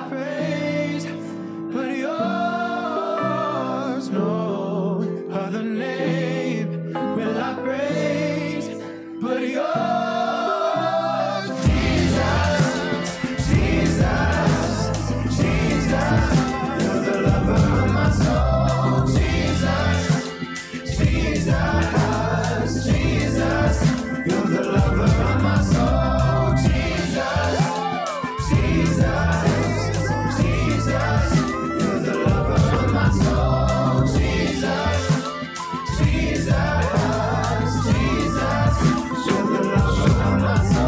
praise but yours? No other name will I praise but yours. Jesus, Jesus, Jesus, you're the lover of my soul. Jesus, Jesus, Jesus, you're the lover of my soul. Jesus, Jesus, Jesus, you're the lover of my soul. Jesus, Jesus, Jesus, you're the lover of my soul.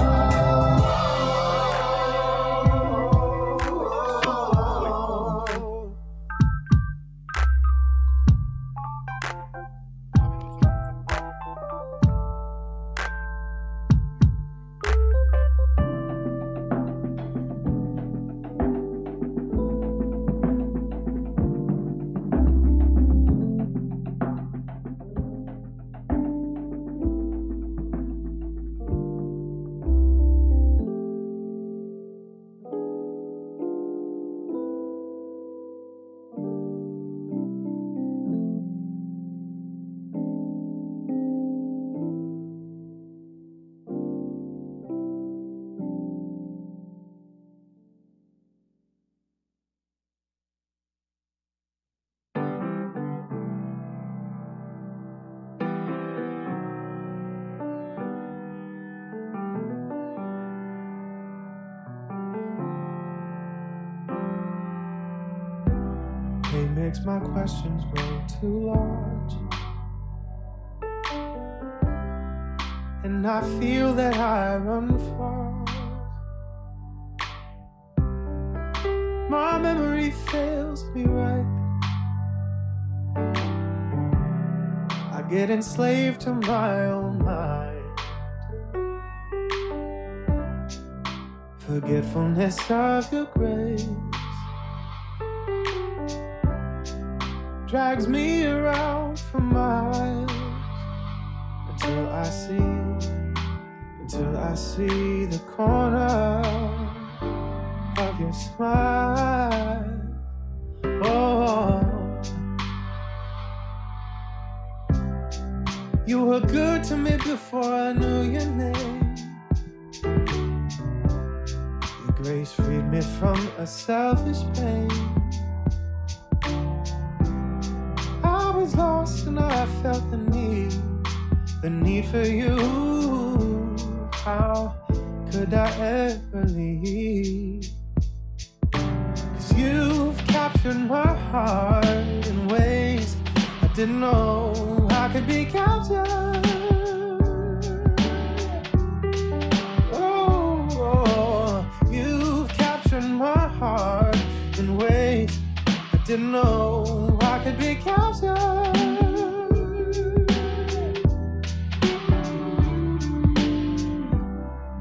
It makes my questions grow too large, and I feel that I run far. My memory fails me right. I get enslaved to my own mind. Forgetfulness of your grace drags me around for miles until I see the corner of your smile. Oh, you were good to me before I knew your name. Your grace freed me from a selfish pain. I was lost and I felt the need for you. How could I ever leave? 'Cause you've captured my heart in ways I didn't know I could be captured. Oh, you've captured my heart in ways I didn't know I could be captured.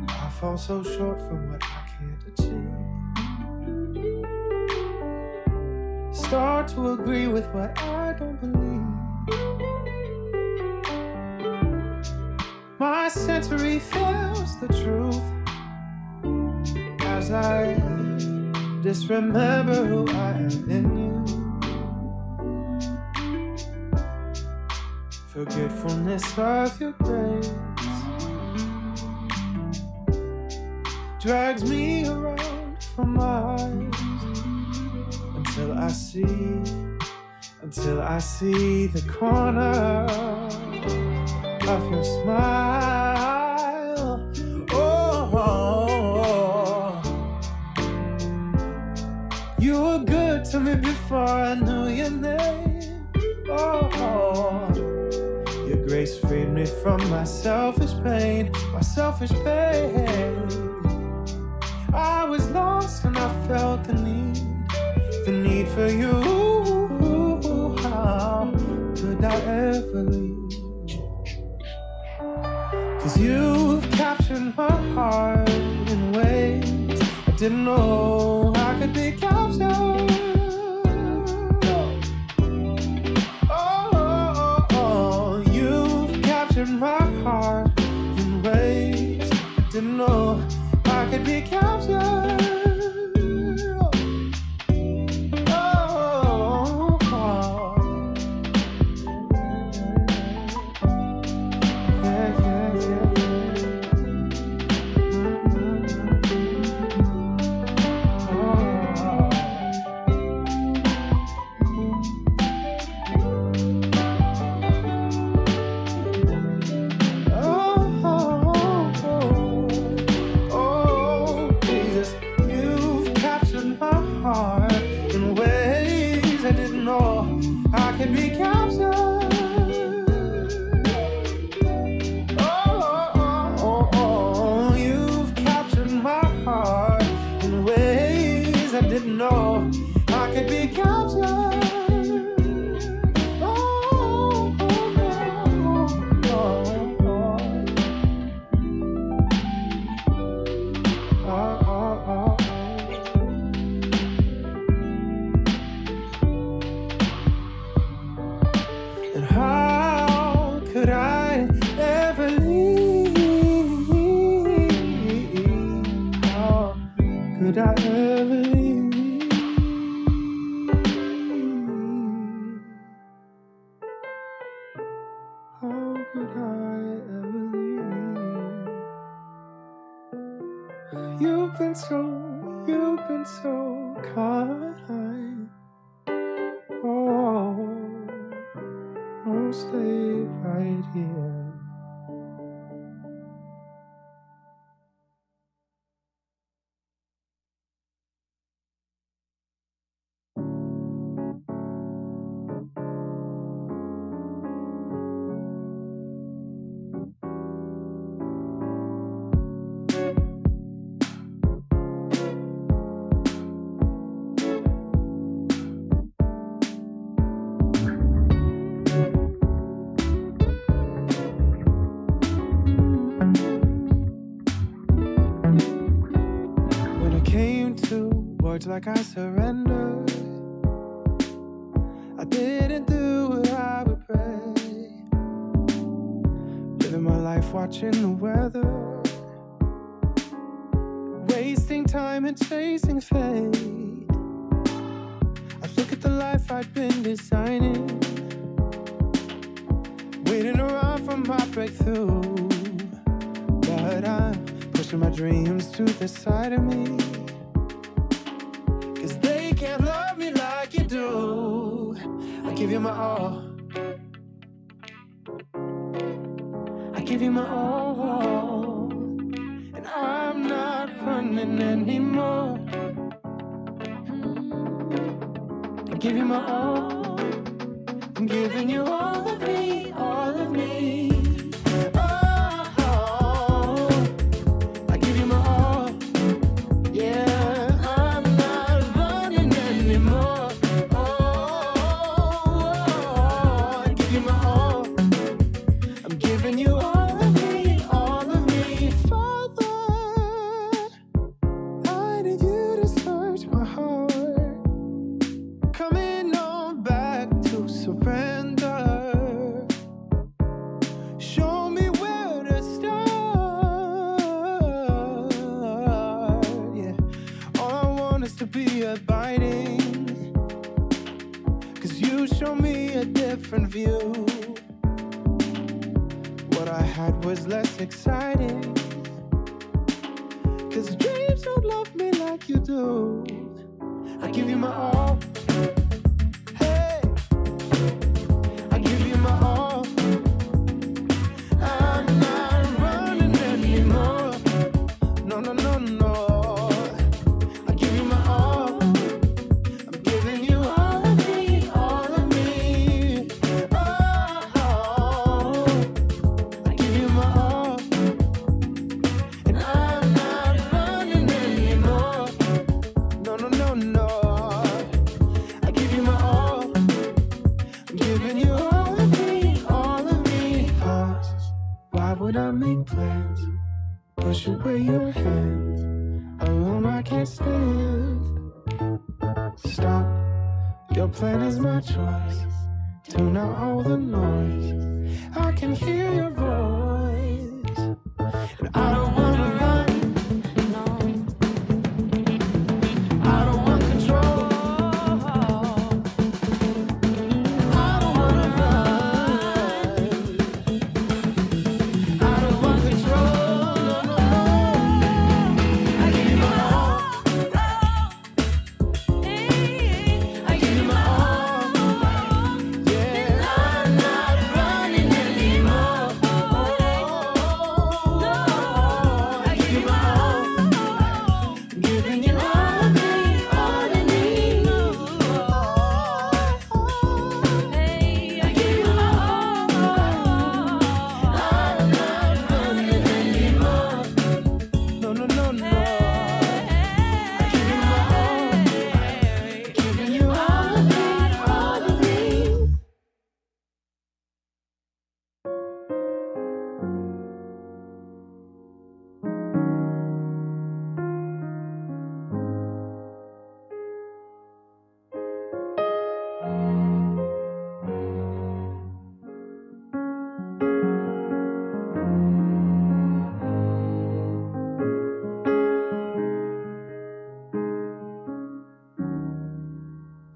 I fall so short from what I can't achieve. Start to agree with what I don't believe. My sensory fails the truth as I disremember who I am in you. Forgetfulness of your grace drags me around for miles until I see the corner of your smile. Oh, you were good to me before I knew your name. Oh, your grace freed me from my selfish pain, I was lost and I felt the need for you. How could I ever leave? 'Cause you've captured my heart in ways I didn't know I could be captured. Oh, you've captured my heart in ways I didn't know I could be captured. heart in ways I didn't know I could be captured. Oh, you've captured my heart in ways I didn't know I could be captured. Could I ever leave? How could I ever leave? You've been so kind. Oh, I'll stay right here. Like I surrendered, I didn't do what I would pray. Living my life watching the weather, wasting time and chasing fate. I look at the life I'd been designing, waiting around for my breakthrough. But I'm pushing my dreams to the side of me, can't love me like you do. I give you my all. I give you my all. And I'm not running anymore. I give you my all. I'm giving you all of me, all of me. View. What I had was less exciting, 'cause dreams don't love me like you do. I give you my all. Hey, I give you my all. I'm not running anymore. No, no, no, no. I give you my all. I'm giving you all of me, all of me. I make plans, push away your hands. Alone I can't stand. Stop, your plan is my choice. Tune out all the noise. I can hear your voice, and I don't wanna run. No, I don't want control. I don't wanna run. I don't want control. No, no, no. I give you my all. I give you my all. Yeah, I'm not running anymore. No.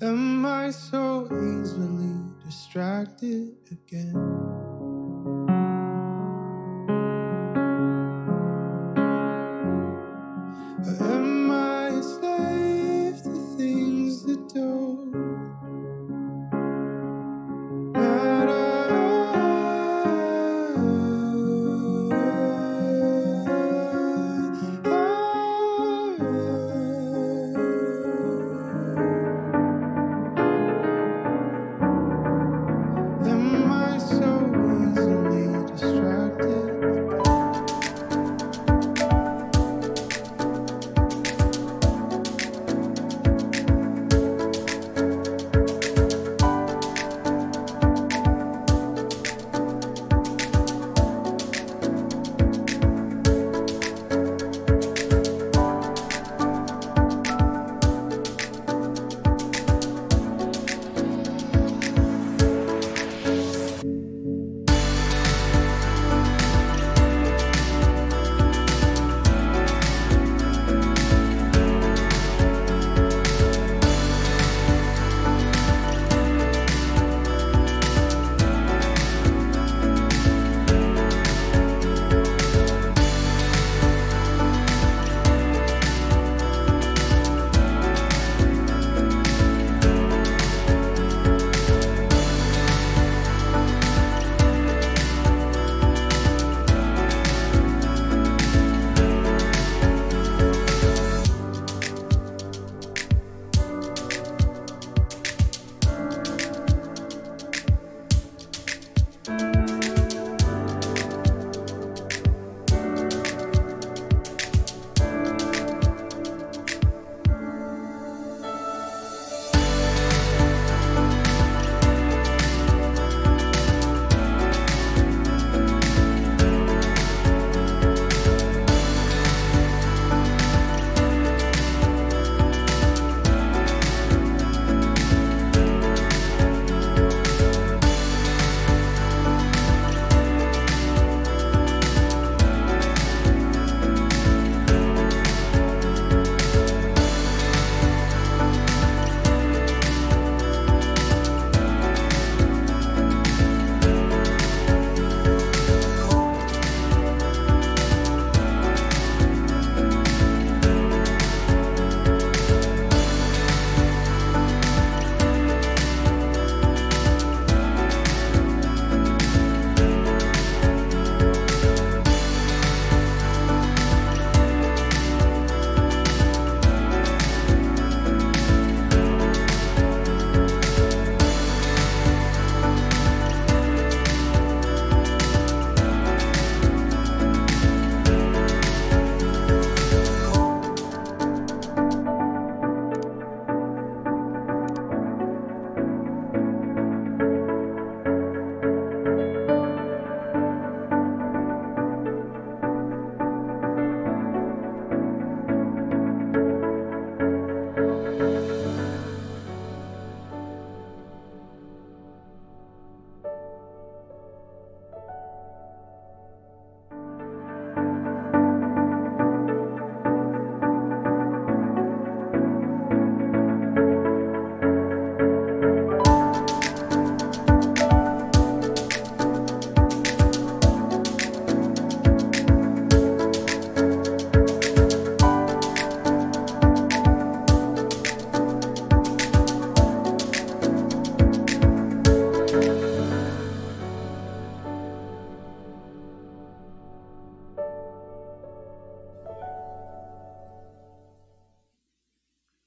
Am I so easily distracted again? Or am I a slave to things that don't matter? Am I so easily distracted?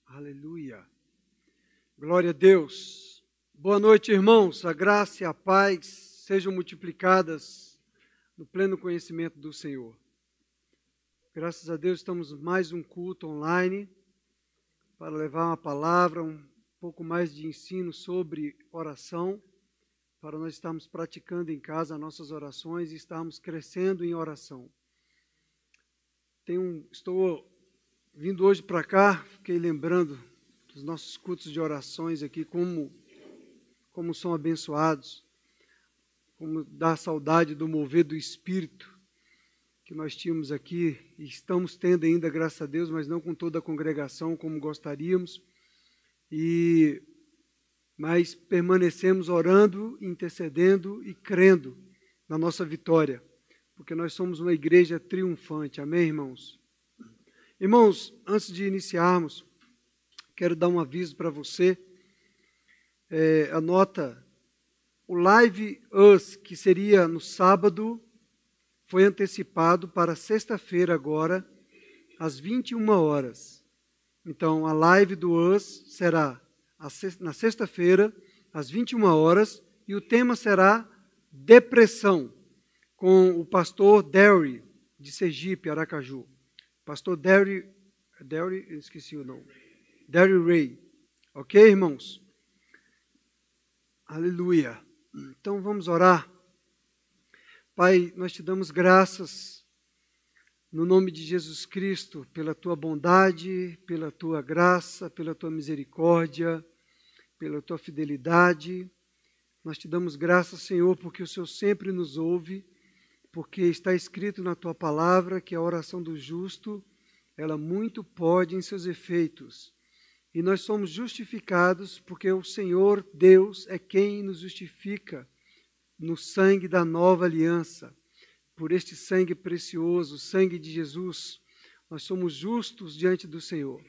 Aleluia. Glória a Deus. Boa noite, irmãos. A graça e a paz sejam multiplicadas no pleno conhecimento do Senhor. Graças a Deus estamos mais um culto online para levar uma palavra, um pouco mais de ensino sobre oração, para nós estarmos praticando em casa nossas orações e estarmos crescendo em oração. Estou vindo hoje para cá, fiquei lembrando dos nossos cultos de orações aqui, como são abençoados, como dá saudade do mover do Espírito que nós tínhamos aqui e estamos tendo ainda, graças a Deus, mas não com toda a congregação como gostaríamos. E mas permanecemos orando, intercedendo e crendo na nossa vitória, porque nós somos uma igreja triunfante. Amém, irmãos? Irmãos, antes de iniciarmos, quero dar um aviso para você. Anota, o Live Us, que seria no sábado, foi antecipado para sexta-feira agora, às 21 horas. Então, a live do Us será na sexta-feira, às 21 horas, e o tema será depressão, com o pastor Derry, de Sergipe, Aracaju. Pastor Derry, esqueci o nome. Derry Ray. Ok, irmãos? Aleluia. Então vamos orar. Pai, nós te damos graças no nome de Jesus Cristo pela tua bondade, pela tua graça, pela tua misericórdia, pela tua fidelidade. Nós te damos graças, Senhor, porque o Senhor sempre nos ouve, porque está escrito na tua palavra que a oração do justo, ela muito pode em seus efeitos. E nós somos justificados porque o Senhor Deus é quem nos justifica no sangue da nova aliança. Por este sangue precioso, o sangue de Jesus, nós somos justos diante do Senhor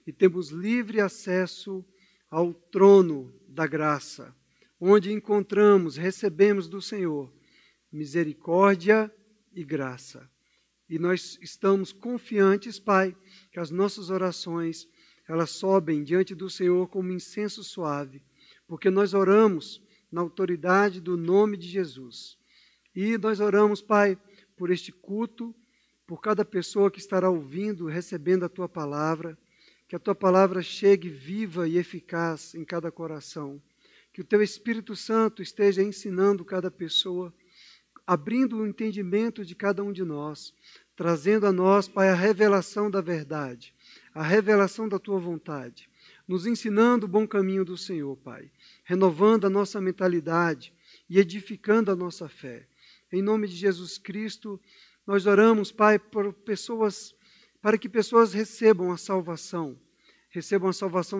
e temos livre acesso ao trono da graça, onde encontramos, recebemos do Senhor misericórdia e graça. E nós estamos confiantes, Pai, que as nossas orações, elas sobem diante do Senhor como incenso suave, porque nós oramos na autoridade do nome de Jesus. E nós oramos, Pai, por este culto, por cada pessoa que estará ouvindo, recebendo a Tua palavra, que a Tua palavra chegue viva e eficaz em cada coração, que o Teu Espírito Santo esteja ensinando cada pessoa, abrindo o entendimento de cada um de nós, trazendo a nós, Pai, a revelação da verdade, a revelação da Tua vontade, nos ensinando o bom caminho do Senhor, Pai, renovando a nossa mentalidade e edificando a nossa fé. Em nome de Jesus Cristo, nós oramos, Pai, para que pessoas recebam a salvação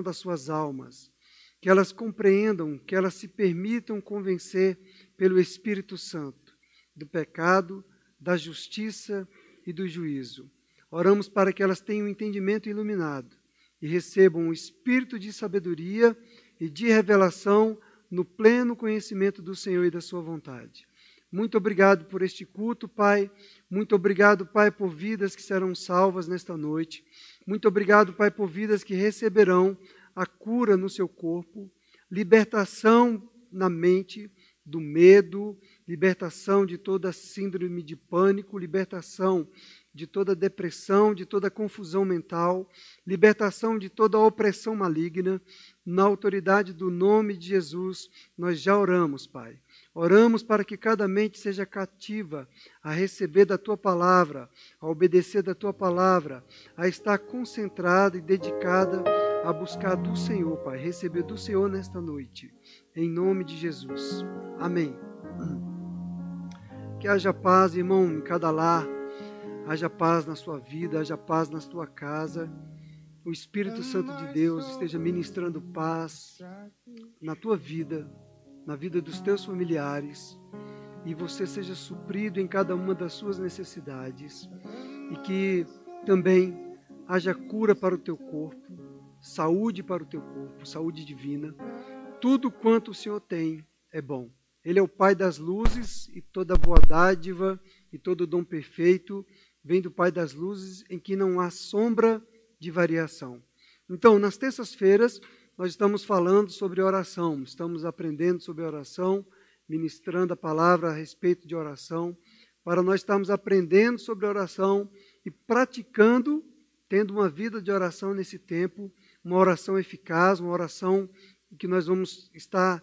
das suas almas, que elas compreendam, que elas se permitam convencer pelo Espírito Santo do pecado, da justiça e do juízo. Oramos para que elas tenham um entendimento iluminado e recebam um espírito de sabedoria e de revelação no pleno conhecimento do Senhor e da sua vontade. Muito obrigado por este culto, Pai. Muito obrigado, Pai, por vidas que serão salvas nesta noite. Muito obrigado, Pai, por vidas que receberão a cura no seu corpo, libertação na mente do medo, libertação de toda síndrome de pânico, libertação de toda depressão, de toda confusão mental, libertação de toda opressão maligna. Na autoridade do nome de Jesus, nós já oramos, Pai. Oramos para que cada mente seja cativa a receber da Tua palavra, a obedecer da Tua palavra, a estar concentrada e dedicada a buscar do Senhor, Pai, receber do Senhor nesta noite, em nome de Jesus. Amém. Que haja paz, irmão, em cada lar, haja paz na sua vida, haja paz na sua casa. O Espírito Santo de Deus esteja ministrando paz na tua vida, na vida dos teus familiares, e você seja suprido em cada uma das suas necessidades, e que também haja cura para o teu corpo, saúde para o teu corpo, saúde divina. Tudo quanto o Senhor tem é bom. Ele é o Pai das luzes, e toda boa dádiva e todo dom perfeito vem do Pai das luzes, em que não há sombra de variação. Então, nas terças-feiras, nós estamos falando sobre oração, estamos aprendendo sobre oração, ministrando a palavra a respeito de oração, para nós estarmos aprendendo sobre oração e praticando, tendo uma vida de oração nesse tempo, uma oração eficaz, uma oração em que nós vamos estar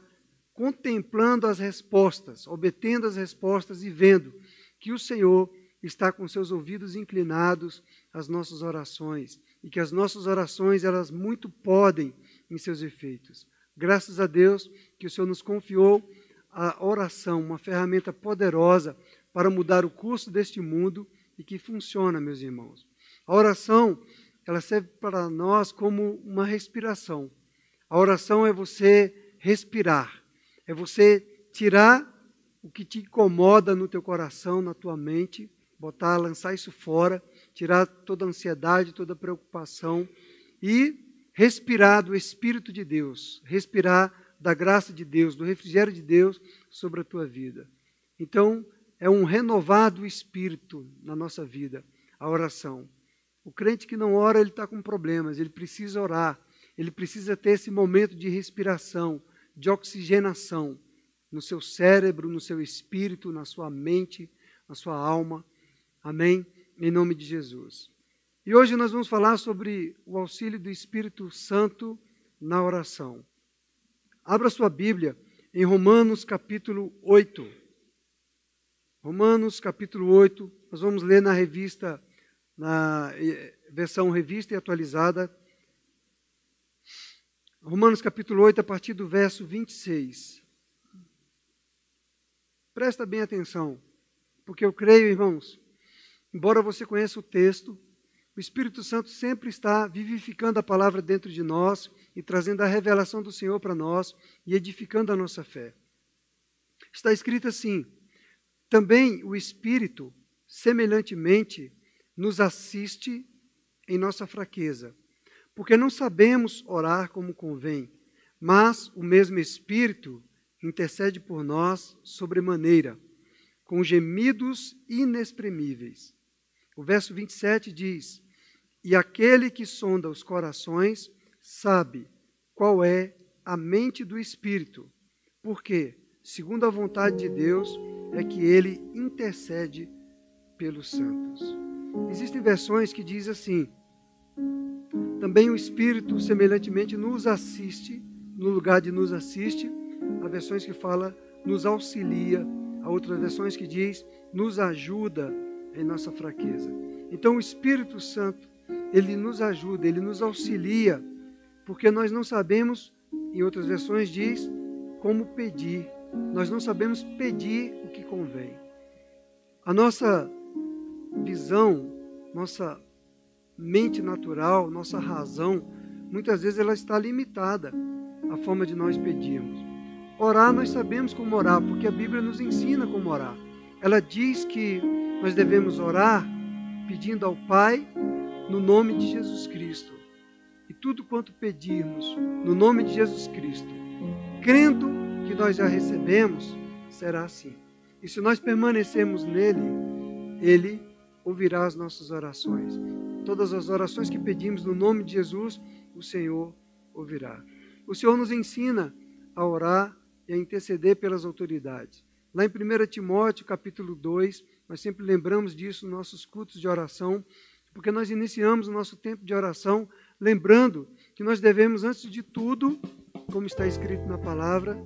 contemplando as respostas, obtendo as respostas e vendo que o Senhor está com seus ouvidos inclinados às nossas orações e que as nossas orações, elas muito podem em seus efeitos. Graças a Deus que o Senhor nos confiou a oração, uma ferramenta poderosa para mudar o curso deste mundo e que funciona, meus irmãos. A oração, ela serve para nós como uma respiração. A oração é você respirar. É você tirar o que te incomoda no teu coração, na tua mente, lançar isso fora, tirar toda a ansiedade, toda a preocupação e respirar do Espírito de Deus, respirar da graça de Deus, do refrigério de Deus sobre a tua vida. Então, é um renovar do Espírito na nossa vida, a oração. O crente que não ora, ele está com problemas, ele precisa orar, ele precisa ter esse momento de respiração, de oxigenação no seu cérebro, no seu espírito, na sua mente, na sua alma. Amém? Em nome de Jesus. E hoje nós vamos falar sobre o auxílio do Espírito Santo na oração. Abra sua Bíblia em Romanos capítulo 8. Romanos capítulo 8, nós vamos ler na versão revista e atualizada. Romanos capítulo 8, a partir do verso 26. Presta bem atenção, porque eu creio, irmãos, embora você conheça o texto, o Espírito Santo sempre está vivificando a palavra dentro de nós e trazendo a revelação do Senhor para nós e edificando a nossa fé. Está escrito assim: também o Espírito, semelhantemente, nos assiste em nossa fraqueza, porque não sabemos orar como convém, mas o mesmo Espírito intercede por nós sobremaneira, com gemidos inexprimíveis. O verso 27 diz: e aquele que sonda os corações sabe qual é a mente do Espírito, porque, segundo a vontade de Deus, é que ele intercede pelos santos. Existem versões que dizem assim: também o Espírito semelhantemente nos assiste, no lugar de nos assiste. Há versões que falam nos auxilia, há outras versões que diz nos ajuda em nossa fraqueza. Então o Espírito Santo, ele nos ajuda, ele nos auxilia, porque nós não sabemos, em outras versões diz, como pedir. Nós não sabemos pedir o que convém. A nossa visão, nossa mente natural, nossa razão, muitas vezes ela está limitada à forma de nós pedirmos. Orar, nós sabemos como orar, porque a Bíblia nos ensina como orar. Ela diz que nós devemos orar pedindo ao Pai no nome de Jesus Cristo. E tudo quanto pedirmos no nome de Jesus Cristo, crendo que nós já recebemos, será assim. E se nós permanecermos nele, ele ouvirá as nossas orações. Todas as orações que pedimos no nome de Jesus, o Senhor ouvirá. O Senhor nos ensina a orar e a interceder pelas autoridades. Lá em 1 Timóteo, capítulo 2, nós sempre lembramos disso nos nossos cultos de oração, porque nós iniciamos o nosso tempo de oração lembrando que nós devemos, antes de tudo, como está escrito na palavra,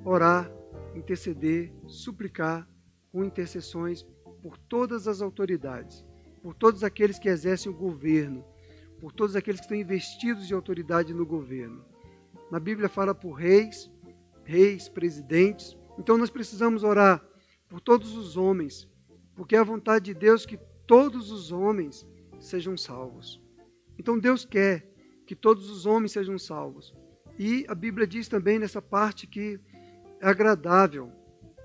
orar, interceder, suplicar com intercessões por todas as autoridades, por todos aqueles que exercem o governo, por todos aqueles que estão investidos de autoridade no governo. Na Bíblia fala por reis, presidentes. Então nós precisamos orar por todos os homens, porque é a vontade de Deus que todos os homens sejam salvos. Então Deus quer que todos os homens sejam salvos. E a Bíblia diz também nessa parte que é agradável.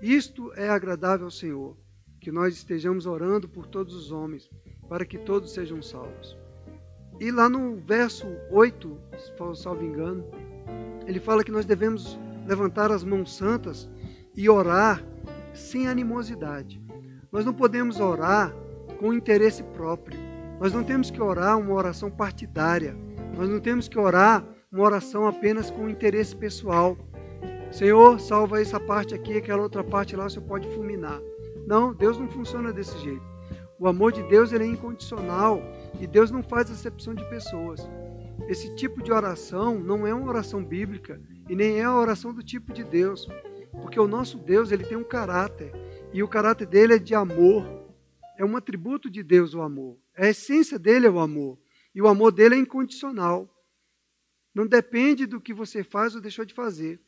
Isto é agradável ao Senhor, que nós estejamos orando por todos os homens, para que todos sejam salvos. E lá no verso 8, salvo engano, ele fala que nós devemos levantar as mãos santas e orar sem animosidade. Nós não podemos orar com interesse próprio. Nós não temos que orar uma oração partidária. Nós não temos que orar uma oração apenas com interesse pessoal. Senhor, salva essa parte aqui, aquela outra parte lá, o Senhor pode fulminar. Não, Deus não funciona desse jeito. O amor de Deus, ele é incondicional e Deus não faz acepção de pessoas. Esse tipo de oração não é uma oração bíblica e nem é a oração do tipo de Deus, porque o nosso Deus, ele tem um caráter e o caráter dele é de amor. É um atributo de Deus o amor. A essência dele é o amor e o amor dele é incondicional. Não depende do que você faz ou deixou de fazer.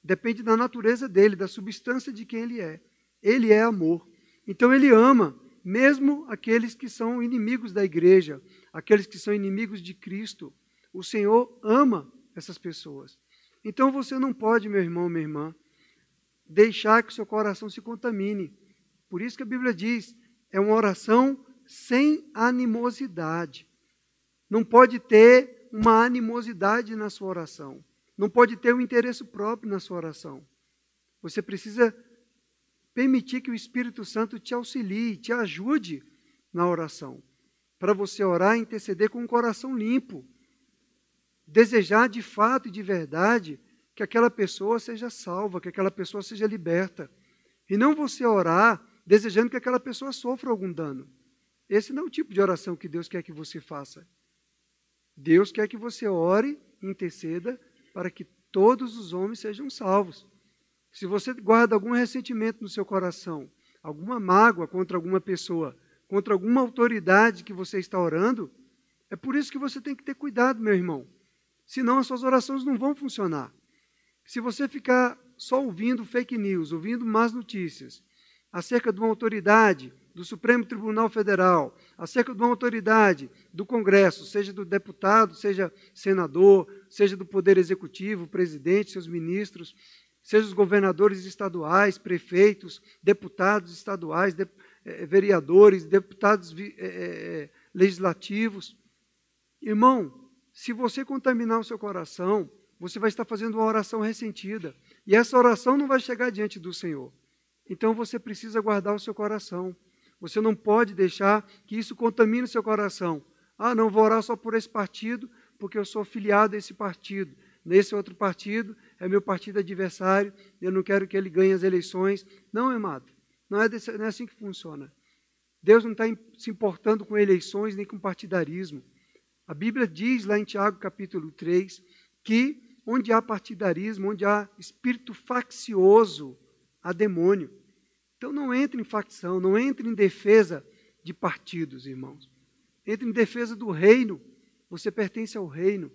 Depende da natureza dele, da substância de quem ele é. Ele é amor. Então ele ama mesmo aqueles que são inimigos da igreja, aqueles que são inimigos de Cristo. O Senhor ama essas pessoas. Então você não pode, meu irmão, minha irmã, deixar que o seu coração se contamine. Por isso que a Bíblia diz, é uma oração sem animosidade. Não pode ter uma animosidade na sua oração. Não pode ter um interesse próprio na sua oração. Você precisa permitir que o Espírito Santo te auxilie, te ajude na oração. Para você orar e interceder com um coração limpo. Desejar de fato e de verdade que aquela pessoa seja salva, que aquela pessoa seja liberta. E não você orar desejando que aquela pessoa sofra algum dano. Esse não é o tipo de oração que Deus quer que você faça. Deus quer que você ore e interceda para que todos os homens sejam salvos. Se você guarda algum ressentimento no seu coração, alguma mágoa contra alguma pessoa, contra alguma autoridade que você está orando, é por isso que você tem que ter cuidado, meu irmão. Senão as suas orações não vão funcionar. Se você ficar só ouvindo fake news, ouvindo más notícias, acerca de uma autoridade do Supremo Tribunal Federal, acerca de uma autoridade do Congresso, seja do deputado, seja senador, seja do Poder Executivo, presidente, seus ministros, seja os governadores estaduais, prefeitos, deputados estaduais, vereadores, deputados legislativos. Irmão, se você contaminar o seu coração, você vai estar fazendo uma oração ressentida. E essa oração não vai chegar diante do Senhor. Então você precisa guardar o seu coração. Você não pode deixar que isso contamine o seu coração. Ah, não vou orar só por esse partido, porque eu sou filiado a esse partido. Nesse outro partido, é meu partido adversário, eu não quero que ele ganhe as eleições. Não, amado, não é assim que funciona. Deus não está se importando com eleições nem com partidarismo. A Bíblia diz lá em Tiago capítulo 3, que onde há partidarismo, onde há espírito faccioso, há demônio. Então não entre em facção, não entre em defesa de partidos, irmãos. Entre em defesa do reino. Você pertence ao reino.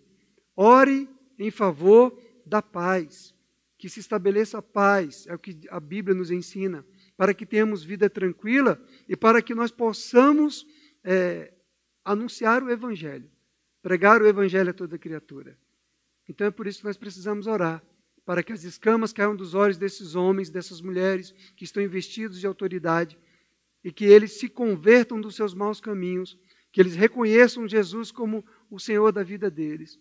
Ore em favor da paz. Que se estabeleça a paz, é o que a Bíblia nos ensina, para que tenhamos vida tranquila e para que nós possamos anunciar o Evangelho, pregar o Evangelho a toda criatura. Então é por isso que nós precisamos orar, para que as escamas caiam dos olhos desses homens, dessas mulheres que estão investidos de autoridade e que eles se convertam dos seus maus caminhos, que eles reconheçam Jesus como o Senhor da vida deles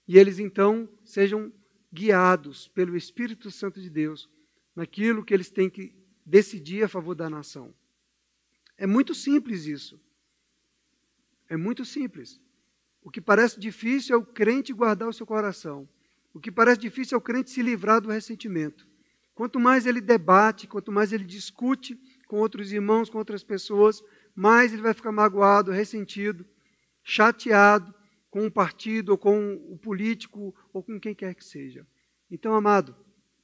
e eles então sejam guiados pelo Espírito Santo de Deus naquilo que eles têm que decidir a favor da nação. É muito simples isso. É muito simples. O que parece difícil é o crente guardar o seu coração. O que parece difícil é o crente se livrar do ressentimento. Quanto mais ele debate, quanto mais ele discute com outros irmãos, com outras pessoas, mais ele vai ficar magoado, ressentido, chateado com o partido, ou com o político, ou com quem quer que seja. Então, amado,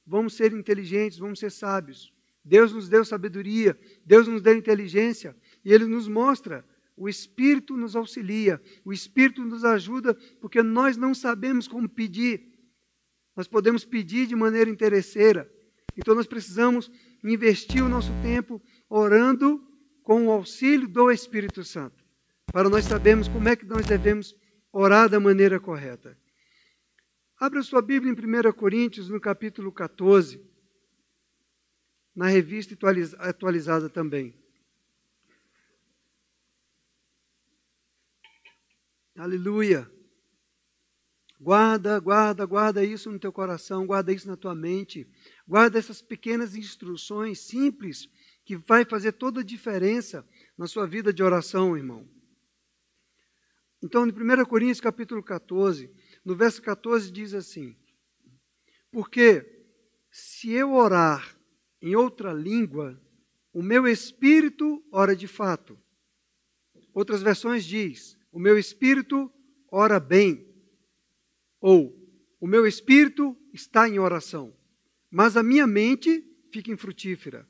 vamos ser inteligentes, vamos ser sábios. Deus nos deu sabedoria, Deus nos deu inteligência, e Ele nos mostra. O Espírito nos auxilia, o Espírito nos ajuda, porque nós não sabemos como pedir. Nós podemos pedir de maneira interesseira. Então nós precisamos investir o nosso tempo orando com o auxílio do Espírito Santo, para nós sabermos como é que nós devemos orar da maneira correta. Abra sua Bíblia em 1 Coríntios, no capítulo 14, na revista atualizada também. Aleluia. Guarda isso no teu coração, guarda isso na tua mente. Guarda essas pequenas instruções simples que vai fazer toda a diferença na sua vida de oração, irmão. Então, em 1 Coríntios, capítulo 14, no verso 14 diz assim: porque se eu orar em outra língua, o meu espírito ora de fato. Outras versões diz: o meu espírito ora bem, ou o meu espírito está em oração, mas a minha mente fica infrutífera.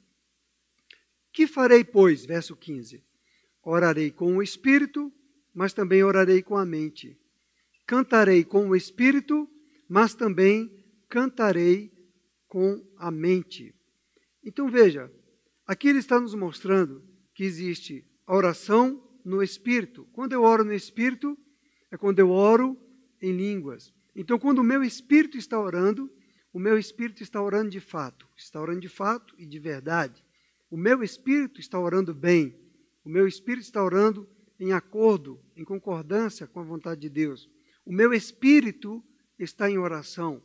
Que farei, pois? Verso 15. Orarei com o espírito, mas também orarei com a mente. Cantarei com o espírito, mas também cantarei com a mente. Então veja, aqui ele está nos mostrando que existe a oração no Espírito. Quando eu oro no Espírito, é quando eu oro em línguas. Então, quando o meu espírito está orando, o meu espírito está orando de fato e de verdade. O meu espírito está orando bem, o meu espírito está orando em acordo, em concordância com a vontade de Deus. O meu espírito está em oração.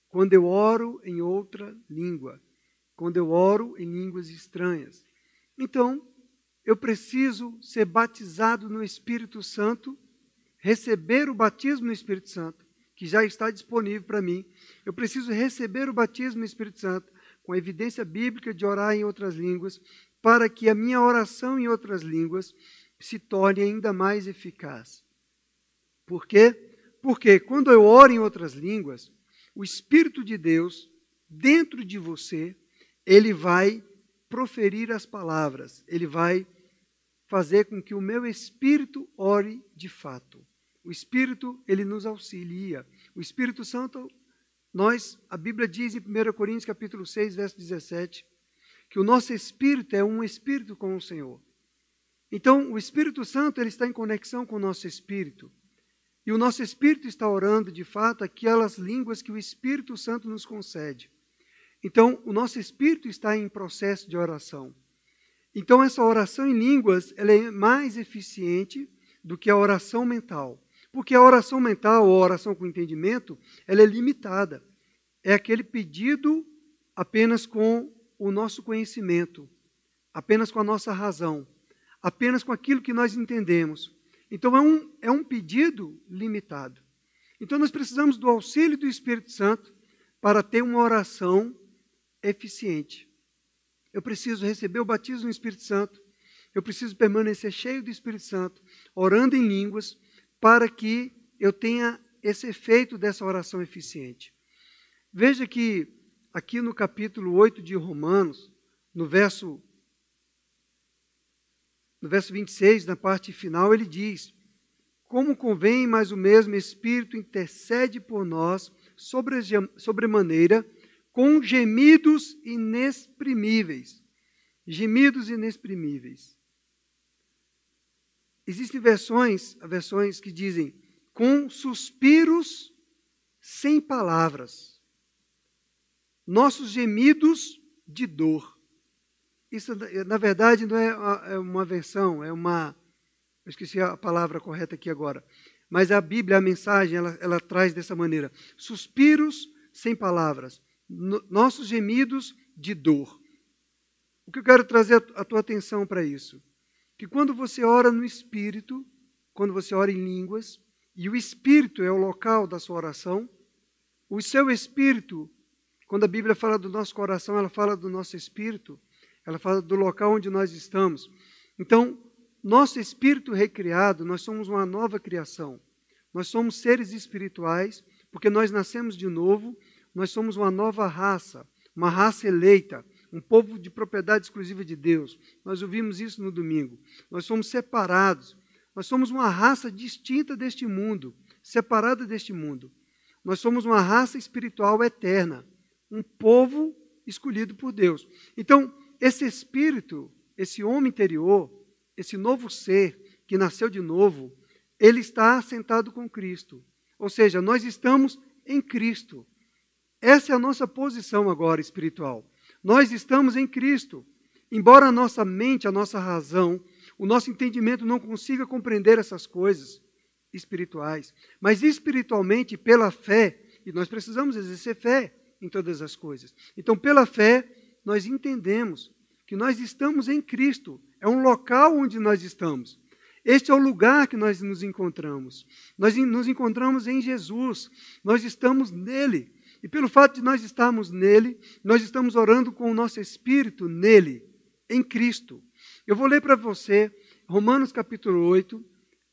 Quando eu oro em outra língua, quando eu oro em línguas estranhas. Então, eu preciso ser batizado no Espírito Santo, receber o batismo no Espírito Santo, que já está disponível para mim. Eu preciso receber o batismo no Espírito Santo, com a evidência bíblica de orar em outras línguas, para que a minha oração em outras línguas se torne ainda mais eficaz. Por quê? Porque quando eu oro em outras línguas, o Espírito de Deus, dentro de você, ele vai proferir as palavras, ele vai fazer com que o meu espírito ore de fato. O Espírito, ele nos auxilia. O Espírito Santo, a Bíblia diz em 1 Coríntios capítulo 6, verso 17, que o nosso espírito é um espírito com o Senhor. Então, o Espírito Santo, ele está em conexão com o nosso espírito. E o nosso espírito está orando, de fato, aquelas línguas que o Espírito Santo nos concede. Então, o nosso espírito está em processo de oração. Então, essa oração em línguas, ela é mais eficiente do que a oração mental. Porque a oração mental, ou a oração com entendimento, ela é limitada. É aquele pedido apenas com o nosso conhecimento, apenas com a nossa razão, apenas com aquilo que nós entendemos. Então, é um pedido limitado. Então, nós precisamos do auxílio do Espírito Santo para ter uma oração eficiente. Eu preciso receber o batismo no Espírito Santo, eu preciso permanecer cheio do Espírito Santo, orando em línguas, para que eu tenha esse efeito dessa oração eficiente. Veja que aqui no capítulo 8 de Romanos, no verso 26, na parte final, ele diz: como convém, mas o mesmo Espírito intercede por nós sobremaneira, com gemidos inexprimíveis. Gemidos inexprimíveis. Existem versões que dizem com suspiros sem palavras. Nossos gemidos de dor. Isso, na verdade, não é uma versão, eu esqueci a palavra correta aqui agora. Mas a Bíblia, a mensagem, ela traz dessa maneira. Suspiros sem palavras. Nossos gemidos de dor. O que eu quero trazer a tua atenção para isso? Que quando você ora no Espírito, quando você ora em línguas, e o Espírito é o local da sua oração, o seu Espírito, quando a Bíblia fala do nosso coração, ela fala do nosso Espírito, ela fala do local onde nós estamos. Então, nosso Espírito recriado, nós somos uma nova criação. Nós somos seres espirituais, porque nós nascemos de novo, nós somos uma nova raça, uma raça eleita, um povo de propriedade exclusiva de Deus. Nós ouvimos isso no domingo. Nós somos separados. Nós somos uma raça distinta deste mundo, separada deste mundo. Nós somos uma raça espiritual eterna, um povo escolhido por Deus. Então, esse espírito, esse homem interior, esse novo ser que nasceu de novo, ele está sentado com Cristo. Ou seja, nós estamos em Cristo. Essa é a nossa posição agora espiritual. Nós estamos em Cristo. Embora a nossa mente, a nossa razão, o nosso entendimento não consiga compreender essas coisas espirituais, mas espiritualmente, pela fé, e nós precisamos exercer fé em todas as coisas. Então, pela fé, nós entendemos que nós estamos em Cristo. É um local onde nós estamos. Este é o lugar que nós nos encontramos. Nós nos encontramos em Jesus. Nós estamos nele. E pelo fato de nós estarmos nele, nós estamos orando com o nosso espírito nele, em Cristo. Eu vou ler para você Romanos capítulo 8,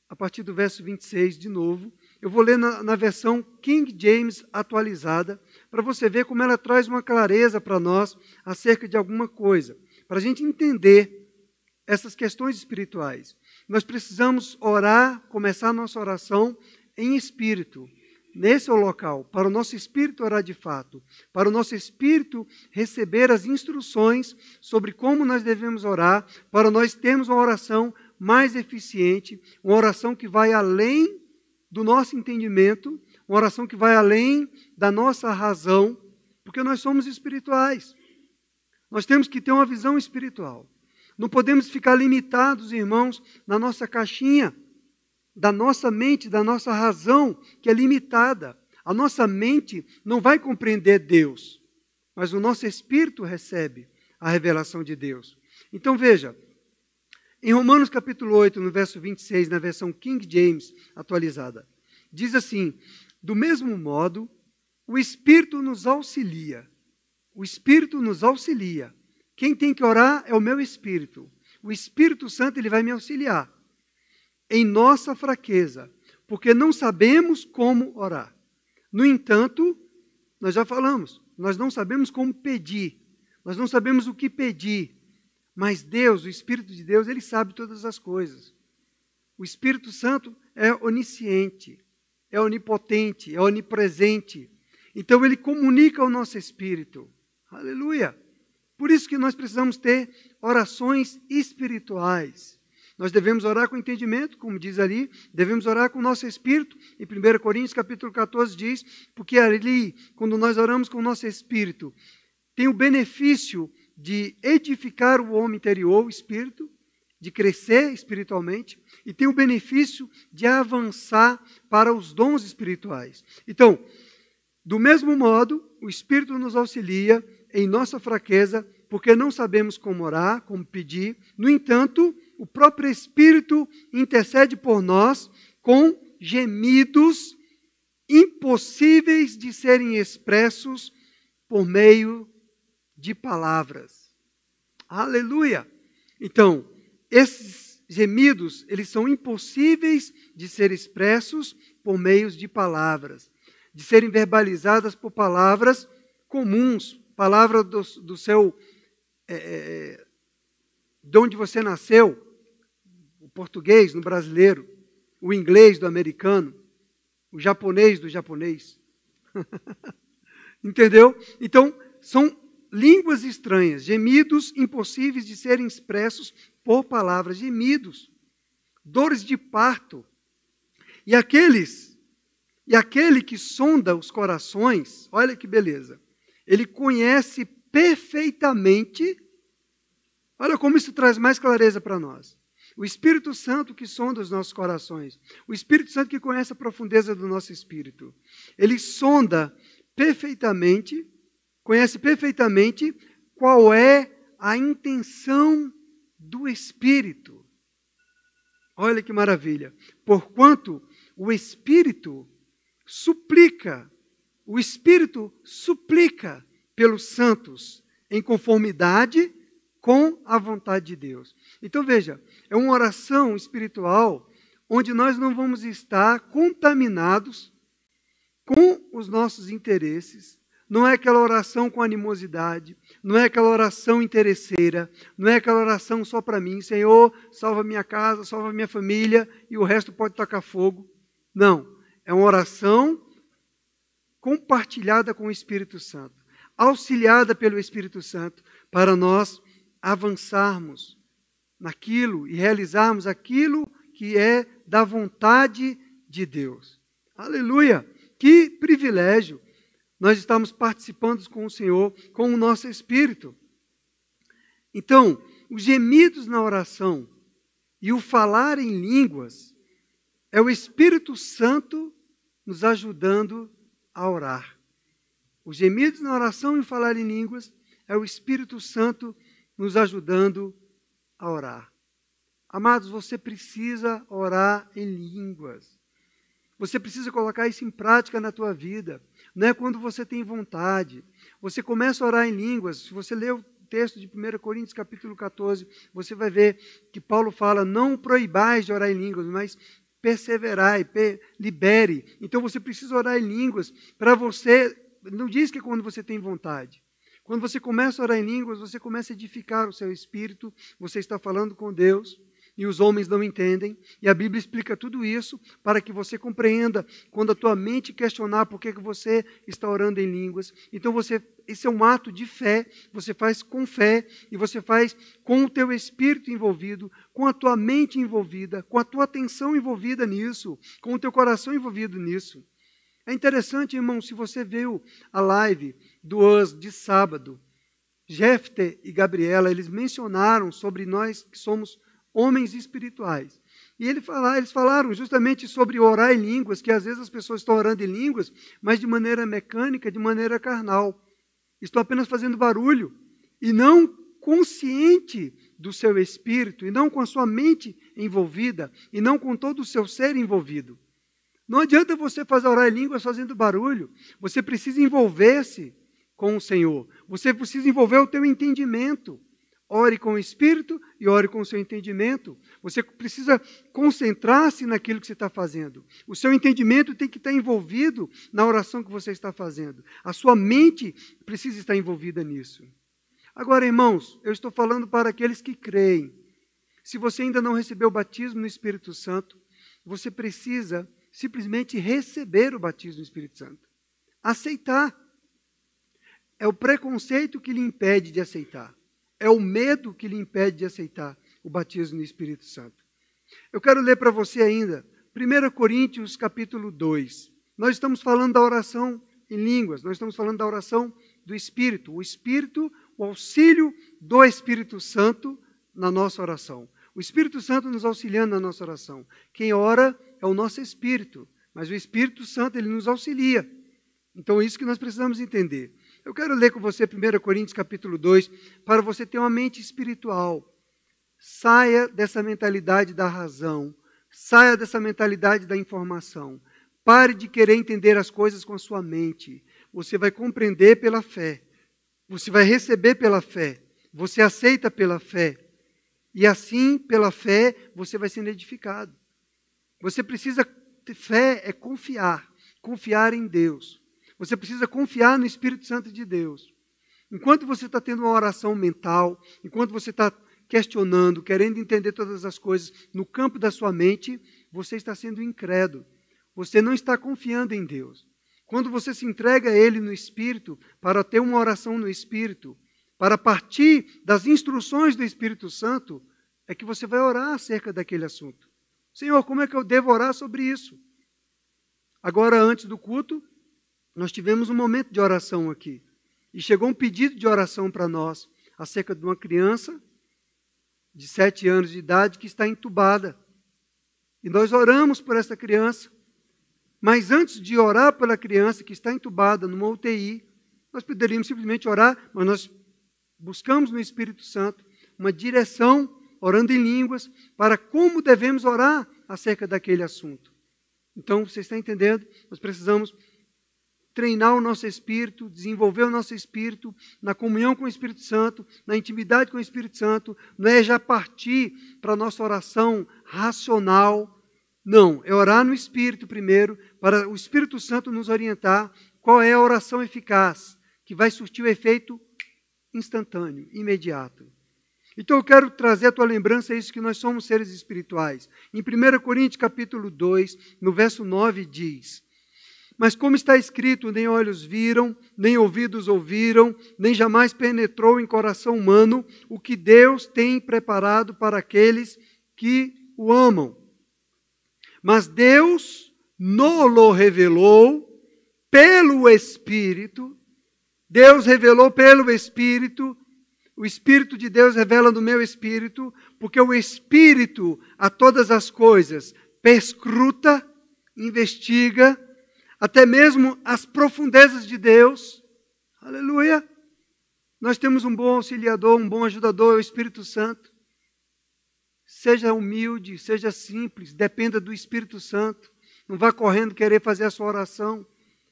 a partir do verso 26 de novo. Eu vou ler na versão King James atualizada, para você ver como ela traz uma clareza para nós acerca de alguma coisa. Para a gente entender essas questões espirituais. Nós precisamos orar, começar a nossa oração em espírito. Nesse é o local, para o nosso espírito orar de fato, para o nosso espírito receber as instruções sobre como nós devemos orar, para nós termos uma oração mais eficiente, uma oração que vai além do nosso entendimento, uma oração que vai além da nossa razão, porque nós somos espirituais. Nós temos que ter uma visão espiritual. Não podemos ficar limitados, irmãos, na nossa caixinha, da nossa mente, da nossa razão, que é limitada. A nossa mente não vai compreender Deus, mas o nosso espírito recebe a revelação de Deus. Então veja, em Romanos capítulo 8, no verso 26, na versão King James atualizada, diz assim: do mesmo modo, o Espírito nos auxilia. O Espírito nos auxilia. Quem tem que orar é o meu Espírito. O Espírito Santo, ele vai me auxiliar em nossa fraqueza, porque não sabemos como orar. No entanto, nós já falamos, nós não sabemos como pedir, nós não sabemos o que pedir, mas Deus, o Espírito de Deus, ele sabe todas as coisas. O Espírito Santo é onisciente, é onipotente, é onipresente. Então ele comunica ao nosso espírito. Aleluia! Por isso que nós precisamos ter orações espirituais. Nós devemos orar com entendimento, como diz ali, devemos orar com o nosso espírito. Em 1 Coríntios capítulo 14 diz, porque ali, quando nós oramos com o nosso espírito, tem o benefício de edificar o homem interior, o espírito, de crescer espiritualmente, e tem o benefício de avançar para os dons espirituais. Então, do mesmo modo, o Espírito nos auxilia em nossa fraqueza, porque não sabemos como orar, como pedir. No entanto, o próprio Espírito intercede por nós com gemidos impossíveis de serem expressos por meio de palavras. Aleluia! Então, esses gemidos, eles são impossíveis de ser expressos por meio de palavras, de serem verbalizadas por palavras comuns, palavras do seu, de onde você nasceu, o português no brasileiro, o inglês do americano, o japonês do japonês. Entendeu? Então, são línguas estranhas, gemidos impossíveis de serem expressos por palavras, gemidos, dores de parto. E aquele que sonda os corações, olha que beleza, ele conhece perfeitamente, olha como isso traz mais clareza para nós. O Espírito Santo que sonda os nossos corações, o Espírito Santo que conhece a profundeza do nosso espírito, ele sonda perfeitamente, conhece perfeitamente qual é a intenção do Espírito. Olha que maravilha. Porquanto o Espírito suplica pelos santos em conformidade com a vontade de Deus. Então veja, é uma oração espiritual onde nós não vamos estar contaminados com os nossos interesses. Não é aquela oração com animosidade, não é aquela oração interesseira, não é aquela oração só para mim, Senhor, salva minha casa, salva minha família e o resto pode tocar fogo. Não, é uma oração compartilhada com o Espírito Santo, auxiliada pelo Espírito Santo, para nós avançarmos naquilo e realizarmos aquilo que é da vontade de Deus. Aleluia! Que privilégio nós estamos participando com o Senhor, com o nosso Espírito. Então, os gemidos na oração e o falar em línguas é o Espírito Santo nos ajudando a orar. Os gemidos na oração e o falar em línguas é o Espírito Santo nos ajudando a orar. Amados, você precisa orar em línguas. Você precisa colocar isso em prática na tua vida. Não é quando você tem vontade. Você começa a orar em línguas. Se você ler o texto de 1 Coríntios capítulo 14, você vai ver que Paulo fala, não proibais de orar em línguas, mas perseverai, libere. Então você precisa orar em línguas para você, não diz que é quando você tem vontade. Quando você começa a orar em línguas, você começa a edificar o seu espírito, você está falando com Deus, e os homens não entendem, e a Bíblia explica tudo isso para que você compreenda quando a tua mente questionar por que você está orando em línguas. Então esse é um ato de fé, você faz com fé e você faz com o teu espírito envolvido, com a tua mente envolvida, com a tua atenção envolvida nisso, com o teu coração envolvido nisso. É interessante, irmão, se você viu a live do US de sábado, Jefté e Gabriela, eles mencionaram sobre nós que somos homens espirituais. E eles falaram justamente sobre orar em línguas, que às vezes as pessoas estão orando em línguas, mas de maneira mecânica, de maneira carnal. Estão apenas fazendo barulho e não consciente do seu espírito, e não com a sua mente envolvida, e não com todo o seu ser envolvido. Não adianta você fazer orar em línguas fazendo barulho. Você precisa envolver-se com o Senhor. Você precisa envolver o teu entendimento. Ore com o Espírito e ore com o seu entendimento. Você precisa concentrar-se naquilo que você está fazendo. O seu entendimento tem que estar envolvido na oração que você está fazendo. A sua mente precisa estar envolvida nisso. Agora, irmãos, eu estou falando para aqueles que creem. Se você ainda não recebeu o batismo no Espírito Santo, você precisa simplesmente receber o batismo no Espírito Santo. Aceitar. É o preconceito que lhe impede de aceitar. É o medo que lhe impede de aceitar o batismo no Espírito Santo. Eu quero ler para você ainda 1 Coríntios capítulo 2. Nós estamos falando da oração em línguas, nós estamos falando da oração do Espírito. O Espírito, o auxílio do Espírito Santo na nossa oração. O Espírito Santo nos auxiliando na nossa oração. Quem ora é o nosso Espírito, mas o Espírito Santo ele nos auxilia. Então é isso que nós precisamos entender. Eu quero ler com você 1 Coríntios capítulo 2, para você ter uma mente espiritual. Saia dessa mentalidade da razão, saia dessa mentalidade da informação. Pare de querer entender as coisas com a sua mente. Você vai compreender pela fé. Você vai receber pela fé. Você aceita pela fé. E assim, pela fé, você vai sendo edificado. Você precisa ter fé, é confiar. Confiar em Deus. Você precisa confiar no Espírito Santo de Deus. Enquanto você está tendo uma oração mental, enquanto você está questionando, querendo entender todas as coisas no campo da sua mente, você está sendo incrédulo. Você não está confiando em Deus. Quando você se entrega a Ele no Espírito, para ter uma oração no Espírito, para partir das instruções do Espírito Santo, é que você vai orar acerca daquele assunto. Senhor, como é que eu devo orar sobre isso? Agora, antes do culto, nós tivemos um momento de oração aqui. E chegou um pedido de oração para nós, acerca de uma criança de 7 anos de idade que está entubada. E nós oramos por essa criança. Mas antes de orar pela criança que está entubada numa UTI, nós poderíamos simplesmente orar, mas nós buscamos no Espírito Santo uma direção, orando em línguas, para como devemos orar acerca daquele assunto. Então, você está entendendo? Nós precisamos treinar o nosso espírito, desenvolver o nosso espírito na comunhão com o Espírito Santo, na intimidade com o Espírito Santo. Não é já partir para a nossa oração racional. Não, é orar no Espírito primeiro, para o Espírito Santo nos orientar qual é a oração eficaz, que vai surtir o efeito instantâneo, imediato. Então eu quero trazer à tua lembrança isso, que nós somos seres espirituais. Em 1 Coríntios capítulo 2, no verso 9 diz: mas como está escrito, nem olhos viram, nem ouvidos ouviram, nem jamais penetrou em coração humano o que Deus tem preparado para aqueles que o amam. Mas Deus nos revelou pelo Espírito. Deus revelou pelo Espírito. O Espírito de Deus revela no meu espírito, porque o Espírito a todas as coisas perscruta, investiga, até mesmo as profundezas de Deus. Aleluia! Nós temos um bom auxiliador, um bom ajudador, é o Espírito Santo. Seja humilde, seja simples, dependa do Espírito Santo. Não vá correndo querer fazer a sua oração.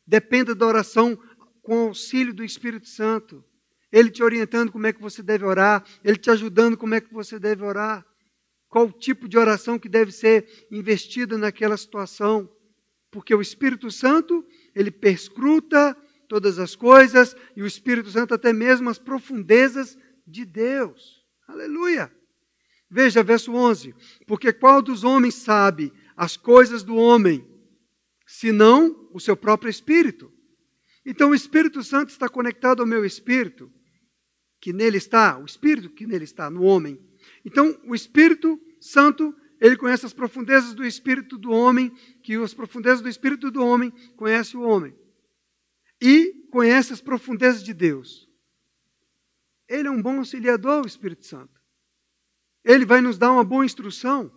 Dependa da oração com o auxílio do Espírito Santo. Ele te orientando como é que você deve orar, Ele te ajudando como é que você deve orar. Qual o tipo de oração que deve ser investida naquela situação. Porque o Espírito Santo, ele perscruta todas as coisas, e o Espírito Santo até mesmo as profundezas de Deus. Aleluia! Veja, verso 11. Porque qual dos homens sabe as coisas do homem, senão o seu próprio espírito? Então o Espírito Santo está conectado ao meu espírito, que nele está, o espírito que nele está, no homem. Então o Espírito Santo Ele conhece as profundezas do espírito do homem, que as profundezas do espírito do homem conhece o homem. E conhece as profundezas de Deus. Ele é um bom auxiliador, o Espírito Santo. Ele vai nos dar uma boa instrução,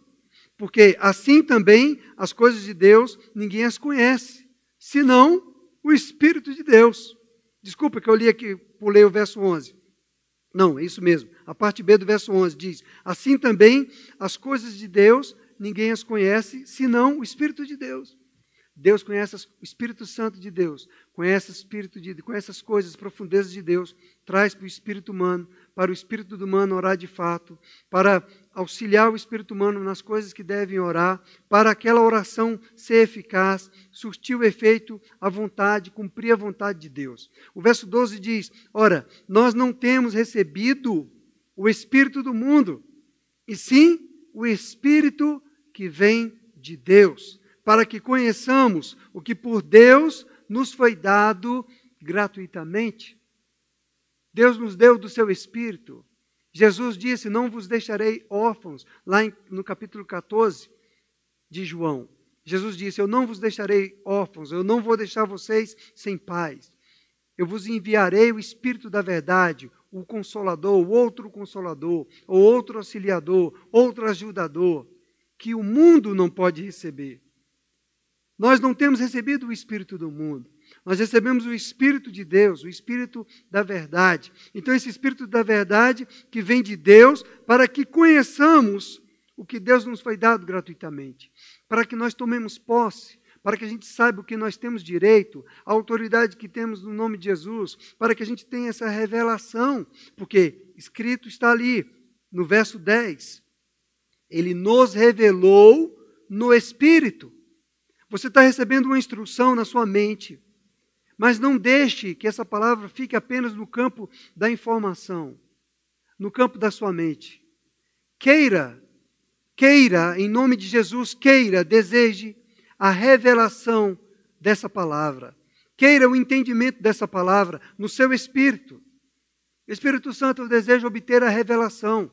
porque assim também as coisas de Deus ninguém as conhece, senão o Espírito de Deus. Desculpa que eu li aqui, pulei o verso 11. Não, é isso mesmo. A parte B do verso 11 diz: assim também as coisas de Deus ninguém as conhece, senão o Espírito de Deus. Deus conhece o Espírito Santo de Deus, conhece as coisas, as profundezas de Deus, traz para o espírito humano, para o espírito humano orar de fato, para auxiliar o espírito humano nas coisas que devem orar, para aquela oração ser eficaz, surtir o efeito, a vontade, cumprir a vontade de Deus. O verso 12 diz: ora, nós não temos recebido o espírito do mundo, e sim o espírito que vem de Deus, para que conheçamos o que por Deus nos foi dado gratuitamente. Deus nos deu do seu Espírito. Jesus disse: não vos deixarei órfãos, lá no capítulo 14 de João. Jesus disse: eu não vos deixarei órfãos, eu não vou deixar vocês sem pais. Eu vos enviarei o Espírito da verdade, o Consolador, o outro auxiliador, outro ajudador, que o mundo não pode receber. Nós não temos recebido o Espírito do mundo. Nós recebemos o Espírito de Deus, o Espírito da verdade. Então, esse Espírito da verdade que vem de Deus, para que conheçamos o que Deus nos foi dado gratuitamente. Para que nós tomemos posse, para que a gente saiba o que nós temos direito, a autoridade que temos no nome de Jesus, para que a gente tenha essa revelação. Porque escrito está ali, no verso 10, Ele nos revelou no Espírito. Você está recebendo uma instrução na sua mente, mas não deixe que essa palavra fique apenas no campo da informação, no campo da sua mente. Queira, em nome de Jesus, deseje a revelação dessa palavra. Queira o entendimento dessa palavra no seu espírito. Espírito Santo, eu desejo obter a revelação.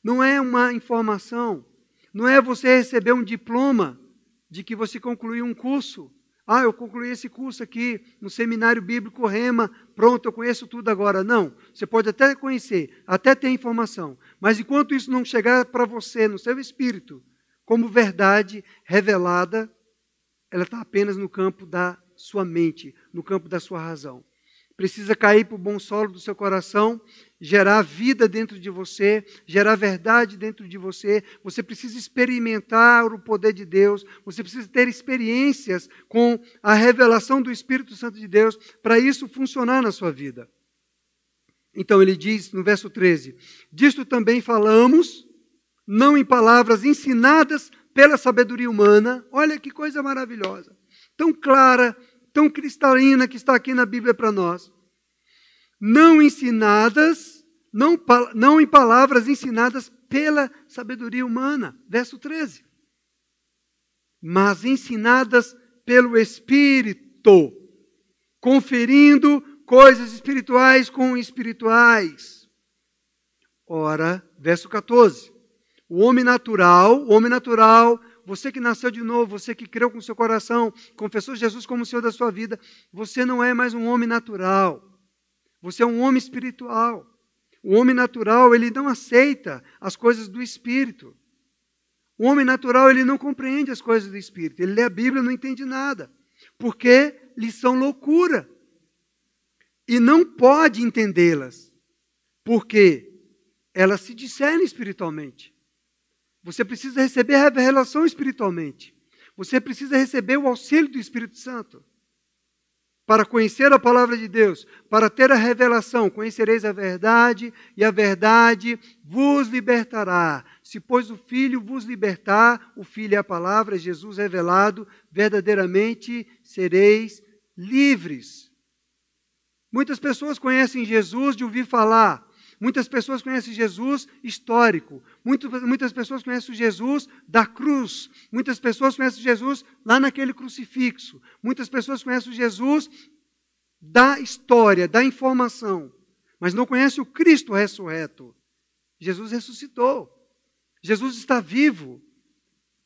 Não é uma informação, não é você receber um diploma de que você concluiu um curso. Eu concluí esse curso aqui no Seminário Bíblico Rema, pronto, eu conheço tudo agora. Não, você pode até conhecer, até ter informação, mas enquanto isso não chegar para você, no seu espírito, como verdade revelada, ela está apenas no campo da sua mente, no campo da sua razão. Precisa cair para o bom solo do seu coração, gerar vida dentro de você, gerar verdade dentro de você. Você precisa experimentar o poder de Deus, você precisa ter experiências com a revelação do Espírito Santo de Deus para isso funcionar na sua vida. Então ele diz no verso 13, disto também falamos, não em palavras ensinadas pela sabedoria humana. Olha que coisa maravilhosa, tão clara, tão cristalina que está aqui na Bíblia para nós. Não ensinadas, não em palavras ensinadas pela sabedoria humana. Verso 13. Mas ensinadas pelo Espírito, conferindo coisas espirituais com espirituais. Ora, verso 14. O homem natural, você que nasceu de novo, você que creu com seu coração, confessou Jesus como o Senhor da sua vida, você não é mais um homem natural. Você é um homem espiritual. O homem natural, ele não aceita as coisas do Espírito. O homem natural, ele não compreende as coisas do Espírito. Ele lê a Bíblia e não entende nada, porque lhes são loucura. E não pode entendê-las, porque elas se discernem espiritualmente. Você precisa receber a revelação espiritualmente. Você precisa receber o auxílio do Espírito Santo. Para conhecer a palavra de Deus, para ter a revelação, conhecereis a verdade, e a verdade vos libertará. Se, pois, o Filho vos libertar, o Filho é a palavra, Jesus revelado, verdadeiramente sereis livres. Muitas pessoas conhecem Jesus de ouvir falar. Muitas pessoas conhecem Jesus histórico. Muitas pessoas conhecem Jesus da cruz. Muitas pessoas conhecem Jesus lá naquele crucifixo. Muitas pessoas conhecem Jesus da história, da informação. Mas não conhecem o Cristo ressurreto. Jesus ressuscitou. Jesus está vivo.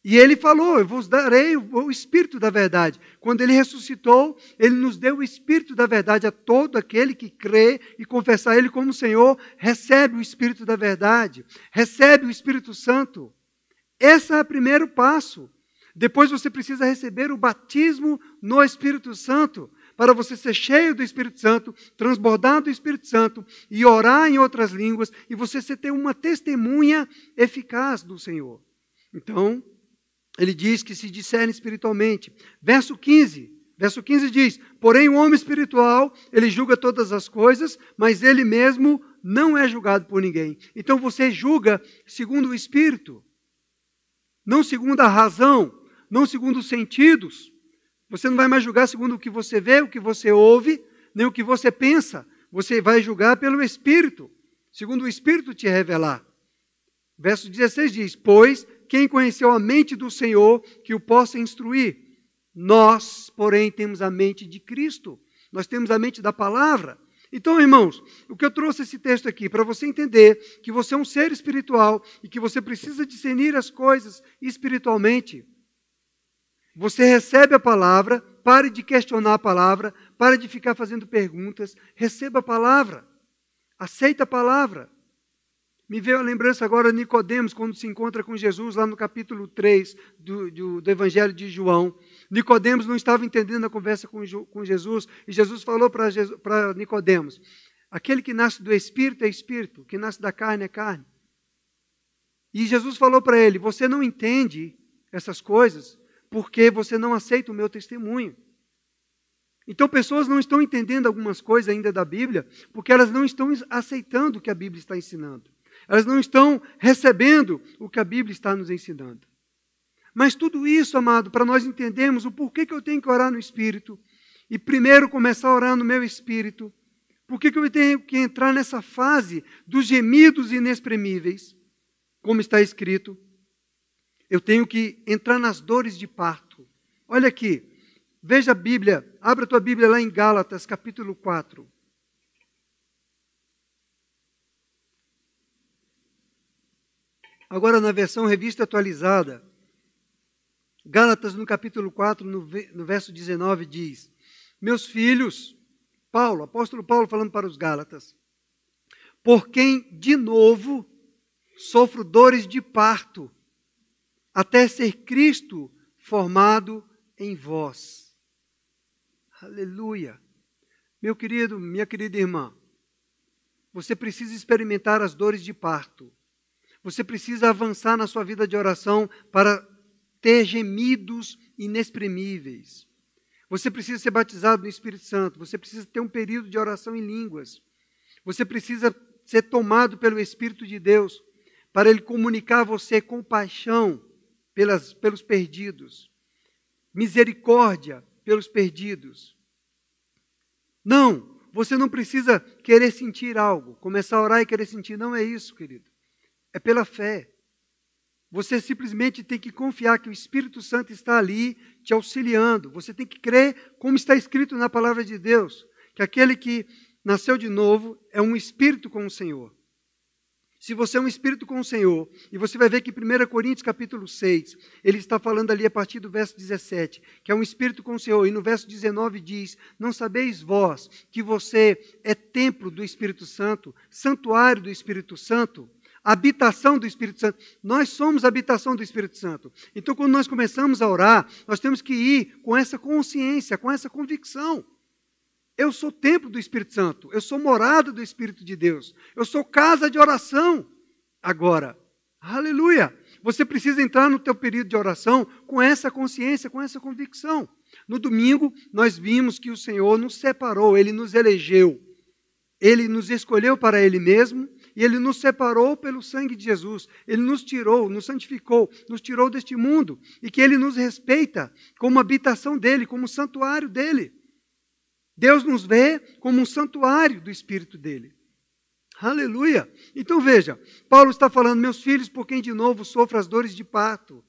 E ele falou, eu vos darei o Espírito da verdade. Quando ele ressuscitou, ele nos deu o Espírito da verdade a todo aquele que crê e confessar ele como Senhor, recebe o Espírito da verdade, recebe o Espírito Santo. Esse é o primeiro passo. Depois você precisa receber o batismo no Espírito Santo, para você ser cheio do Espírito Santo, transbordar do Espírito Santo e orar em outras línguas, e você ter uma testemunha eficaz do Senhor. Então, ele diz que se discerne espiritualmente. Verso 15 diz, porém o homem espiritual, ele julga todas as coisas, mas ele mesmo não é julgado por ninguém. Então você julga segundo o Espírito, não segundo a razão, não segundo os sentidos. Você não vai mais julgar segundo o que você vê, o que você ouve, nem o que você pensa. Você vai julgar pelo Espírito, segundo o Espírito te revelar. Verso 16 diz, pois quem conheceu a mente do Senhor que o possa instruir? Nós, porém, temos a mente de Cristo. Nós temos a mente da palavra. Então, irmãos, o que eu trouxe esse texto aqui, para você entender que você é um ser espiritual e que você precisa discernir as coisas espiritualmente. Você recebe a palavra, pare de questionar a palavra, pare de ficar fazendo perguntas, receba a palavra, aceita a palavra. Me veio a lembrança agora de Nicodemos, quando se encontra com Jesus, lá no capítulo 3 do Evangelho de João. Nicodemos não estava entendendo a conversa com Jesus, e Jesus falou para Nicodemos, aquele que nasce do Espírito é Espírito, o que nasce da carne é carne. E Jesus falou para ele, você não entende essas coisas, porque você não aceita o meu testemunho. Então, pessoas não estão entendendo algumas coisas ainda da Bíblia, porque elas não estão aceitando o que a Bíblia está ensinando. Elas não estão recebendo o que a Bíblia está nos ensinando. Mas tudo isso, amado, para nós entendermos o porquê que eu tenho que orar no Espírito, e primeiro começar a orar no meu Espírito, porquê que eu tenho que entrar nessa fase dos gemidos inexprimíveis, como está escrito, eu tenho que entrar nas dores de parto. Olha aqui, veja a Bíblia, abra a tua Bíblia lá em Gálatas, capítulo 4. Agora na versão revista atualizada, Gálatas no capítulo 4, no verso 19 diz, meus filhos, apóstolo Paulo falando para os Gálatas, por quem de novo sofro dores de parto, até ser Cristo formado em vós. Aleluia. Meu querido, minha querida irmã, você precisa experimentar as dores de parto. Você precisa avançar na sua vida de oração para ter gemidos inexprimíveis. Você precisa ser batizado no Espírito Santo. Você precisa ter um período de oração em línguas. Você precisa ser tomado pelo Espírito de Deus para Ele comunicar a você compaixão pelos perdidos, misericórdia pelos perdidos. Não, você não precisa querer sentir algo, começar a orar e querer sentir. Não é isso, querido. É pela fé. Você simplesmente tem que confiar que o Espírito Santo está ali te auxiliando. Você tem que crer como está escrito na palavra de Deus, que aquele que nasceu de novo é um espírito com o Senhor. Se você é um espírito com o Senhor, e você vai ver que em 1 Coríntios capítulo 6, ele está falando ali a partir do verso 17, que é um espírito com o Senhor, e no verso 19 diz, não sabeis vós que você é templo do Espírito Santo, santuário do Espírito Santo, habitação do Espírito Santo. Nós somos a habitação do Espírito Santo. Então, quando nós começamos a orar, nós temos que ir com essa consciência, com essa convicção. Eu sou templo do Espírito Santo, eu sou morada do Espírito de Deus, eu sou casa de oração. Agora, aleluia, você precisa entrar no teu período de oração com essa consciência, com essa convicção. No domingo, nós vimos que o Senhor nos separou, Ele nos elegeu, Ele nos escolheu para Ele mesmo, e Ele nos separou pelo sangue de Jesus. Ele nos tirou, nos santificou, nos tirou deste mundo, e que Ele nos respeita como habitação dEle, como santuário dEle. Deus nos vê como um santuário do Espírito dEle. Aleluia! Então veja, Paulo está falando, meus filhos, por quem de novo sofro as dores de parto,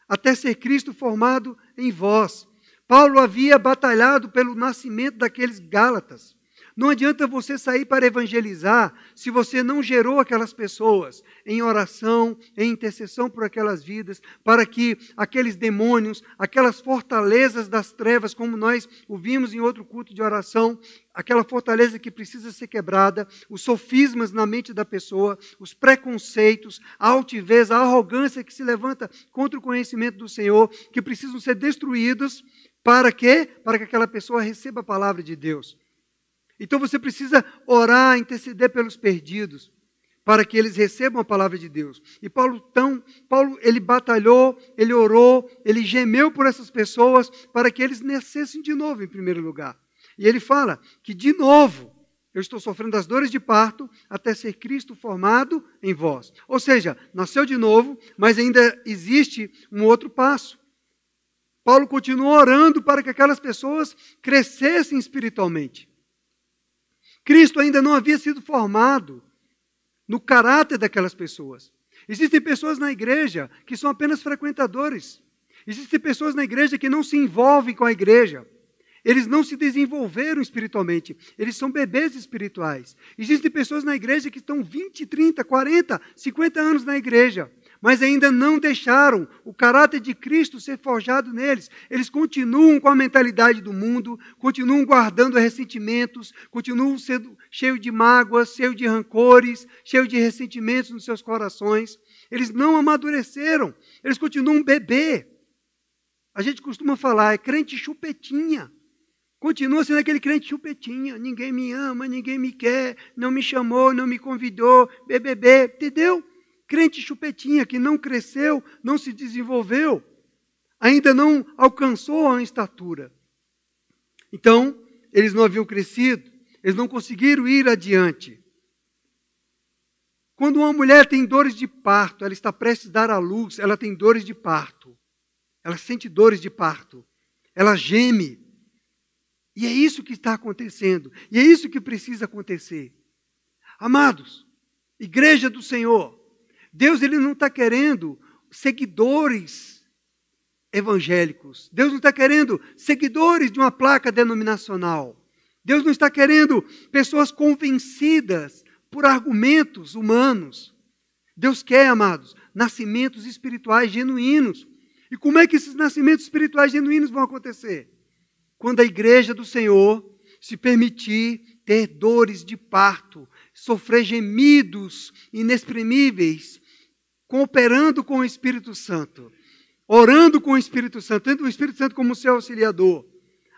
até ser Cristo formado em vós. Paulo havia batalhado pelo nascimento daqueles Gálatas. Não adianta você sair para evangelizar se você não gerou aquelas pessoas em oração, em intercessão por aquelas vidas, para que aqueles demônios, aquelas fortalezas das trevas, como nós o vimos em outro culto de oração, aquela fortaleza que precisa ser quebrada, os sofismas na mente da pessoa, os preconceitos, a altivez, a arrogância que se levanta contra o conhecimento do Senhor, que precisam ser destruídos. Para quê? Para que aquela pessoa receba a palavra de Deus. Então você precisa orar, interceder pelos perdidos, para que eles recebam a palavra de Deus. E Paulo, ele batalhou, ele orou, ele gemeu por essas pessoas, para que eles nascessem de novo, em primeiro lugar. E ele fala que, de novo, eu estou sofrendo as dores de parto, até ser Cristo formado em vós. Ou seja, nasceu de novo, mas ainda existe um outro passo. Paulo continuou orando para que aquelas pessoas crescessem espiritualmente. Cristo ainda não havia sido formado no caráter daquelas pessoas. Existem pessoas na igreja que são apenas frequentadores. Existem pessoas na igreja que não se envolvem com a igreja. Eles não se desenvolveram espiritualmente. Eles são bebês espirituais. Existem pessoas na igreja que estão 20, 30, 40, 50 anos na igreja, mas ainda não deixaram o caráter de Cristo ser forjado neles. Eles continuam com a mentalidade do mundo, continuam guardando ressentimentos, continuam sendo cheios de mágoas, cheios de rancores, cheios de ressentimentos nos seus corações. Eles não amadureceram, eles continuam bebê. A gente costuma falar, é crente chupetinha. Continua sendo aquele crente chupetinha. Ninguém me ama, ninguém me quer, não me chamou, não me convidou, BBB, entendeu? Crente chupetinha que não cresceu, não se desenvolveu, ainda não alcançou a estatura. Então, eles não haviam crescido, eles não conseguiram ir adiante. Quando uma mulher tem dores de parto, ela está prestes a dar à luz, ela tem dores de parto. Ela sente dores de parto. Ela geme. E é isso que está acontecendo. E é isso que precisa acontecer. Amados, igreja do Senhor, Deus ele não está querendo seguidores evangélicos. Deus não está querendo seguidores de uma placa denominacional. Deus não está querendo pessoas convencidas por argumentos humanos. Deus quer, amados, nascimentos espirituais genuínos. E como é que esses nascimentos espirituais genuínos vão acontecer? Quando a igreja do Senhor se permitir ter dores de parto, sofrer gemidos inexprimíveis, cooperando com o Espírito Santo, orando com o Espírito Santo, tendo o Espírito Santo como seu auxiliador.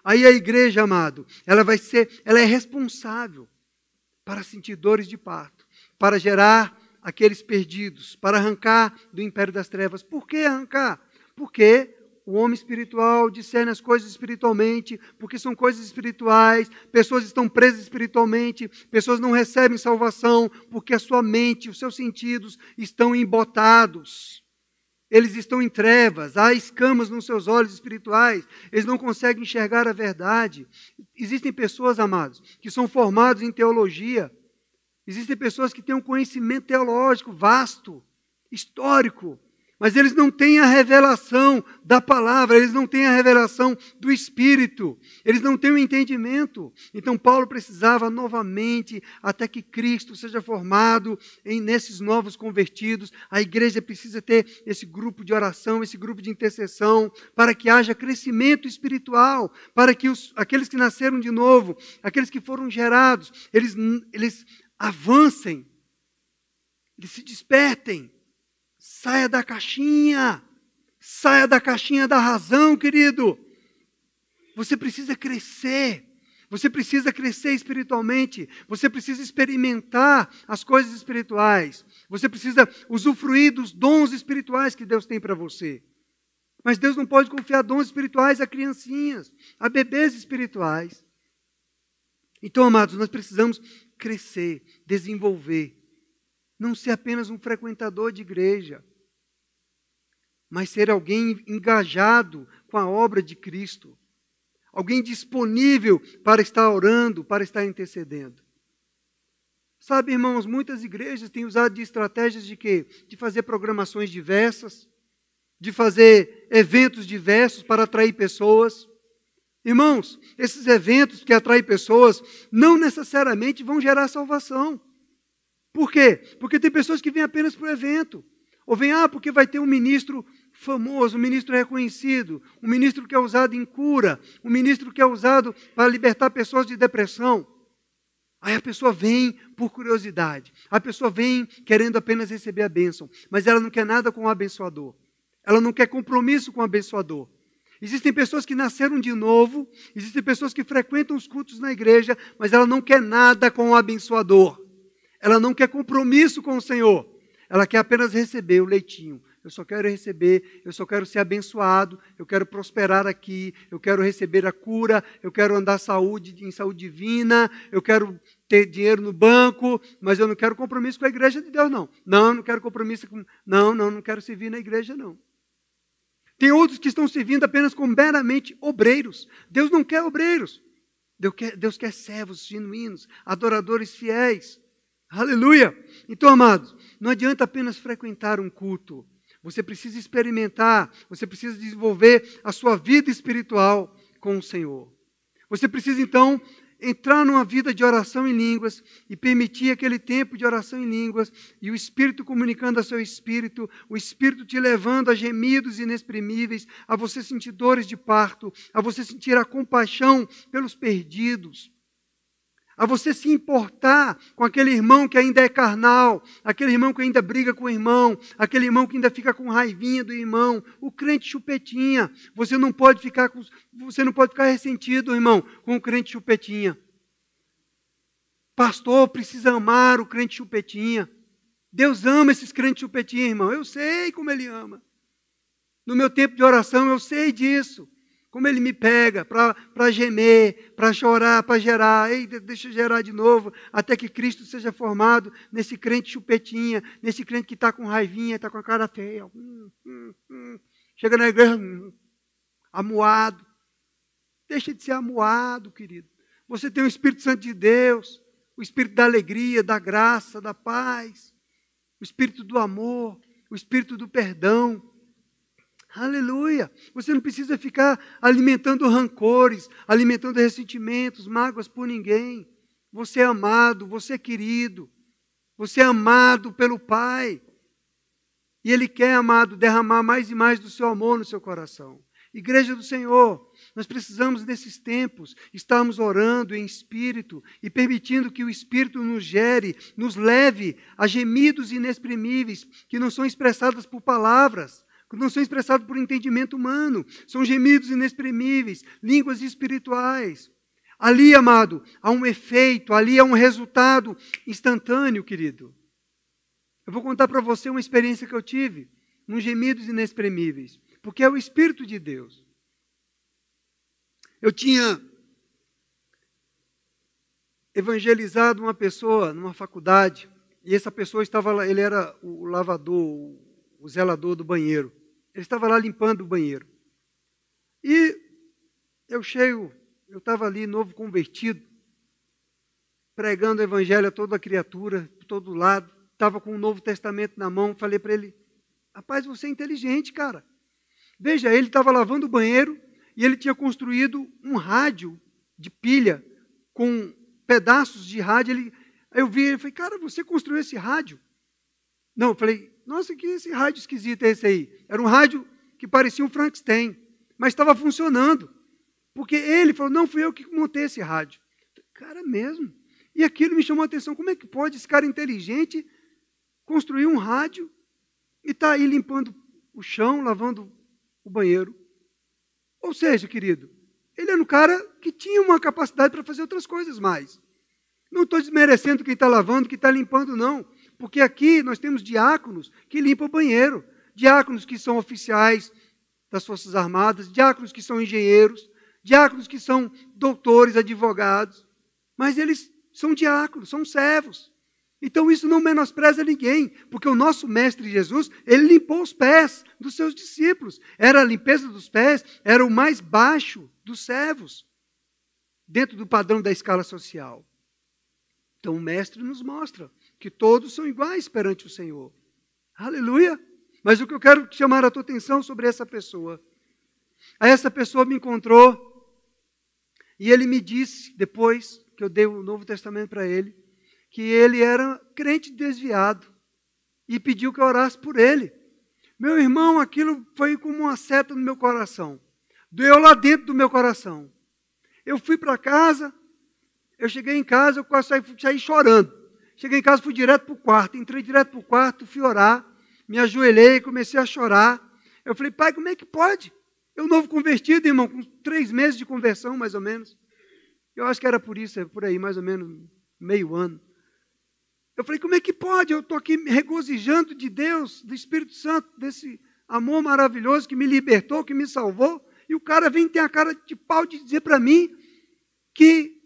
Aí a igreja, amado, ela é responsável para sentir dores de parto, para gerar aqueles perdidos, para arrancar do império das trevas. Por que arrancar? Porque o homem espiritual discerne as coisas espiritualmente, porque são coisas espirituais, pessoas estão presas espiritualmente, pessoas não recebem salvação, porque a sua mente, os seus sentidos estão embotados. Eles estão em trevas, há escamas nos seus olhos espirituais, eles não conseguem enxergar a verdade. Existem pessoas, amados, que são formados em teologia, existem pessoas que têm um conhecimento teológico vasto, histórico, mas eles não têm a revelação da palavra, eles não têm a revelação do Espírito, eles não têm o entendimento. Então Paulo precisava novamente, até que Cristo seja formado nesses novos convertidos, a igreja precisa ter esse grupo de oração, esse grupo de intercessão, para que haja crescimento espiritual, para que aqueles que nasceram de novo, aqueles que foram gerados, eles avancem, eles se despertem. Saia da caixinha da razão, querido. Você precisa crescer espiritualmente, você precisa experimentar as coisas espirituais, você precisa usufruir dos dons espirituais que Deus tem para você. Mas Deus não pode confiar dons espirituais a criancinhas, a bebês espirituais. Então, amados, nós precisamos crescer, desenvolver. Não ser apenas um frequentador de igreja, mas ser alguém engajado com a obra de Cristo. Alguém disponível para estar orando, para estar intercedendo. Sabe, irmãos, muitas igrejas têm usado de estratégias de quê? De fazer programações diversas, de fazer eventos diversos para atrair pessoas. Irmãos, esses eventos que atraem pessoas não necessariamente vão gerar salvação. Por quê? Porque tem pessoas que vêm apenas para o evento. Ou vêm, porque vai ter um ministro famoso, um ministro reconhecido, um ministro que é usado em cura, um ministro que é usado para libertar pessoas de depressão. Aí a pessoa vem por curiosidade. A pessoa vem querendo apenas receber a bênção. Mas ela não quer nada com o abençoador. Ela não quer compromisso com o abençoador. Existem pessoas que nasceram de novo, existem pessoas que frequentam os cultos na igreja, mas ela não quer nada com o abençoador. Ela não quer compromisso com o Senhor. Ela quer apenas receber o leitinho. Eu só quero receber, eu só quero ser abençoado, eu quero prosperar aqui, eu quero receber a cura, eu quero andar em saúde divina, eu quero ter dinheiro no banco, mas eu não quero compromisso com a igreja de Deus, não. Não quero compromisso com... Não quero servir na igreja, não. Tem outros que estão servindo apenas como meramente obreiros. Deus não quer obreiros. Deus quer servos genuínos, adoradores fiéis. Aleluia! Então, amados, não adianta apenas frequentar um culto. Você precisa experimentar, você precisa desenvolver a sua vida espiritual com o Senhor. Você precisa, então, entrar numa vida de oração em línguas e permitir aquele tempo de oração em línguas e o Espírito comunicando ao seu espírito, o Espírito te levando a gemidos inexprimíveis, a você sentir dores de parto, a você sentir a compaixão pelos perdidos, a você se importar com aquele irmão que ainda é carnal, aquele irmão que ainda briga com o irmão, aquele irmão que ainda fica com raivinha do irmão, o crente chupetinha. Você não pode ficar ressentido, irmão, com o crente chupetinha. Pastor precisa amar o crente chupetinha. Deus ama esses crentes chupetinha, irmão. Eu sei como Ele ama. No meu tempo de oração, eu sei disso. Como Ele me pega para gemer, para chorar, para gerar. Ei, deixa eu gerar de novo, até que Cristo seja formado nesse crente chupetinha, nesse crente que está com raivinha, está com a cara feia. Chega na igreja, amuado. Deixa de ser amuado, querido. Você tem o Espírito Santo de Deus, o Espírito da alegria, da graça, da paz, o Espírito do amor, o Espírito do perdão. Aleluia! Você não precisa ficar alimentando rancores, alimentando ressentimentos, mágoas por ninguém. Você é amado, você é querido. Você é amado pelo Pai. E Ele quer, amado, derramar mais e mais do seu amor no seu coração. Igreja do Senhor, nós precisamos nesses tempos estarmos orando em espírito e permitindo que o Espírito nos gere, nos leve a gemidos inexprimíveis que não são expressados por palavras, não são expressados por entendimento humano, são gemidos inexprimíveis, línguas espirituais. Ali, amado, há um efeito, ali há um resultado instantâneo, querido. Eu vou contar para você uma experiência que eu tive, uns gemidos inexprimíveis, porque é o Espírito de Deus. Eu tinha evangelizado uma pessoa numa faculdade, e essa pessoa estava lá, ele era o lavador, o zelador do banheiro. Ele estava lá limpando o banheiro. E eu estava ali, novo convertido, pregando o evangelho a toda a criatura, por todo lado, estava com o Novo Testamento na mão, falei para ele, rapaz, você é inteligente, cara. Veja, ele estava lavando o banheiro e ele tinha construído um rádio de pilha com pedaços de rádio. Aí eu vi ele e falei, cara, você construiu esse rádio? Não, eu falei, nossa, que esse rádio esquisito é esse aí? Era um rádio que parecia um Frankenstein, mas estava funcionando. Porque ele falou, não, fui eu que montei esse rádio. Cara, mesmo. E aquilo me chamou a atenção. Como é que pode esse cara inteligente construir um rádio e estar aí limpando o chão, lavando o banheiro? Ou seja, querido, ele era um cara que tinha uma capacidade para fazer outras coisas mais. Não estou desmerecendo quem está lavando, quem está limpando, não. Porque aqui nós temos diáconos que limpam o banheiro, diáconos que são oficiais das Forças Armadas, diáconos que são engenheiros, diáconos que são doutores, advogados, mas eles são diáconos, são servos. Então isso não menospreza ninguém, porque o nosso Mestre Jesus, ele limpou os pés dos seus discípulos. A limpeza dos pés era o mais baixo dos servos, dentro do padrão da escala social. Então o Mestre nos mostra que todos são iguais perante o Senhor. Aleluia! Mas o que eu quero chamar a tua atenção sobre essa pessoa. Essa pessoa me encontrou E ele me disse, depois que eu dei o Novo Testamento para ele, que ele era crente desviado e pediu que eu orasse por ele. Meu irmão, aquilo foi como uma seta no meu coração. Doeu lá dentro do meu coração. Eu fui para casa, eu cheguei em casa, eu quase saí chorando. Cheguei em casa, fui direto para o quarto, entrei direto para o quarto, fui orar, me ajoelhei, comecei a chorar. Eu falei, pai, como é que pode? Eu novo convertido, irmão, com 3 meses de conversão, mais ou menos. Eu acho que era por isso, por aí, mais ou menos meio ano. Eu falei, como é que pode? Eu estou aqui me regozijando de Deus, do Espírito Santo, desse amor maravilhoso que me libertou, que me salvou. E o cara vem ter a cara de pau de dizer para mim que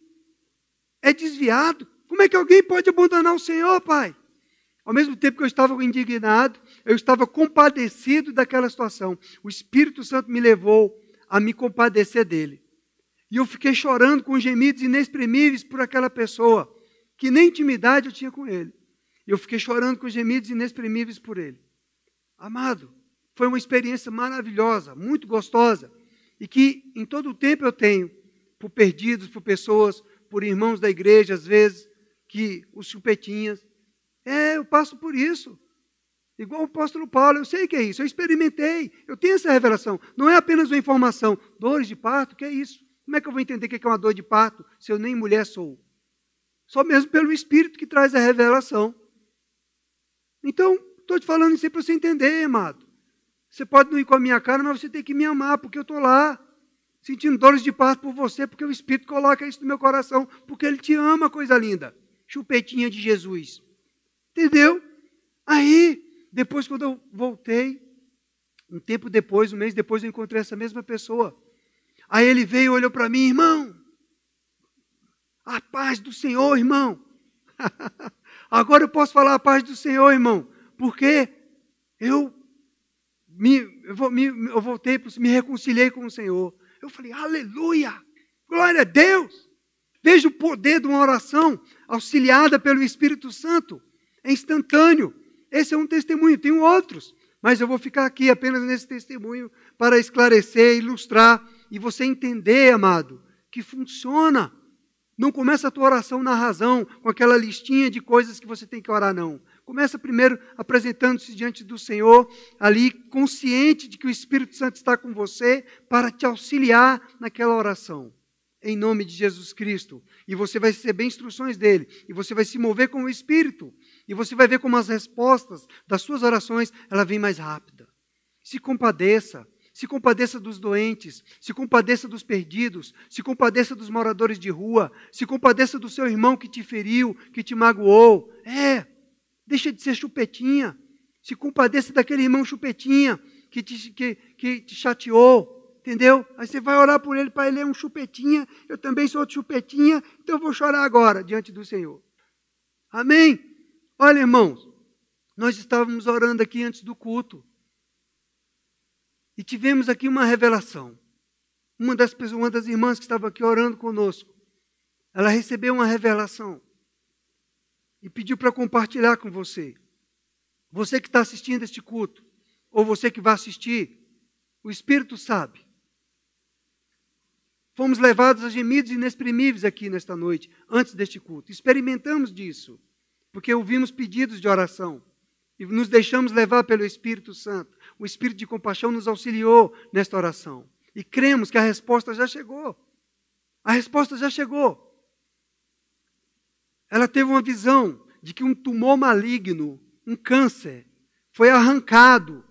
é desviado. Como é que alguém pode abandonar o Senhor, pai? Ao mesmo tempo que eu estava indignado, eu estava compadecido daquela situação. O Espírito Santo me levou a me compadecer dele. E eu fiquei chorando com gemidos inexprimíveis por aquela pessoa, que nem intimidade eu tinha com ele. E eu fiquei chorando com gemidos inexprimíveis por ele. Amado, foi uma experiência maravilhosa, muito gostosa, e que em todo o tempo eu tenho, por perdidos, por pessoas, por irmãos da igreja, às vezes, que os chupetinhas. Eu passo por isso. Igual o apóstolo Paulo, eu sei que é isso, eu experimentei, eu tenho essa revelação. Não é apenas uma informação. Dores de parto, o que é isso? Como é que eu vou entender o que é uma dor de parto se eu nem mulher sou? Só mesmo pelo Espírito que traz a revelação. Então, estou te falando isso aí para você entender, amado. Você pode não ir com a minha cara, mas você tem que me amar, porque eu estou lá, sentindo dores de parto por você, porque o Espírito coloca isso no meu coração, porque Ele te ama, coisa linda. Chupetinha de Jesus. Entendeu? Aí, depois quando eu voltei, um tempo depois, um mês depois, eu encontrei essa mesma pessoa. Aí ele veio e olhou para mim, irmão, a paz do Senhor, irmão. Agora eu posso falar a paz do Senhor, irmão, porque eu voltei, me reconciliei com o Senhor. Eu falei, aleluia, glória a Deus. Veja o poder de uma oração auxiliada pelo Espírito Santo. É instantâneo. Esse é um testemunho, tenho outros, mas eu vou ficar aqui apenas nesse testemunho para esclarecer, ilustrar e você entender, amado, que funciona. Não começa a tua oração na razão, com aquela listinha de coisas que você tem que orar, não. Começa primeiro apresentando-se diante do Senhor, ali consciente de que o Espírito Santo está com você para te auxiliar naquela oração. Em nome de Jesus Cristo. E você vai receber instruções dele. E você vai se mover com o Espírito. E você vai ver como as respostas das suas orações, ela vem mais rápida. Se compadeça. Se compadeça dos doentes, se compadeça dos perdidos, se compadeça dos moradores de rua, se compadeça do seu irmão que te feriu, que te magoou. Deixa de ser chupetinha. Se compadeça daquele irmão chupetinha que te chateou, entendeu? Aí você vai orar por ele, para ele é um chupetinha, eu também sou outro chupetinha, então eu vou chorar agora diante do Senhor. Amém? Olha, irmãos, nós estávamos orando aqui antes do culto. E tivemos aqui uma revelação. Uma das irmãs que estava aqui orando conosco, ela recebeu uma revelação e pediu para compartilhar com você. Você que está assistindo este culto, ou você que vai assistir, o Espírito sabe. Fomos levados a gemidos inexprimíveis aqui nesta noite, antes deste culto. Experimentamos disso, porque ouvimos pedidos de oração e nos deixamos levar pelo Espírito Santo. O Espírito de compaixão nos auxiliou nesta oração. E cremos que a resposta já chegou. A resposta já chegou. Ela teve uma visão de que um tumor maligno, um câncer, foi arrancado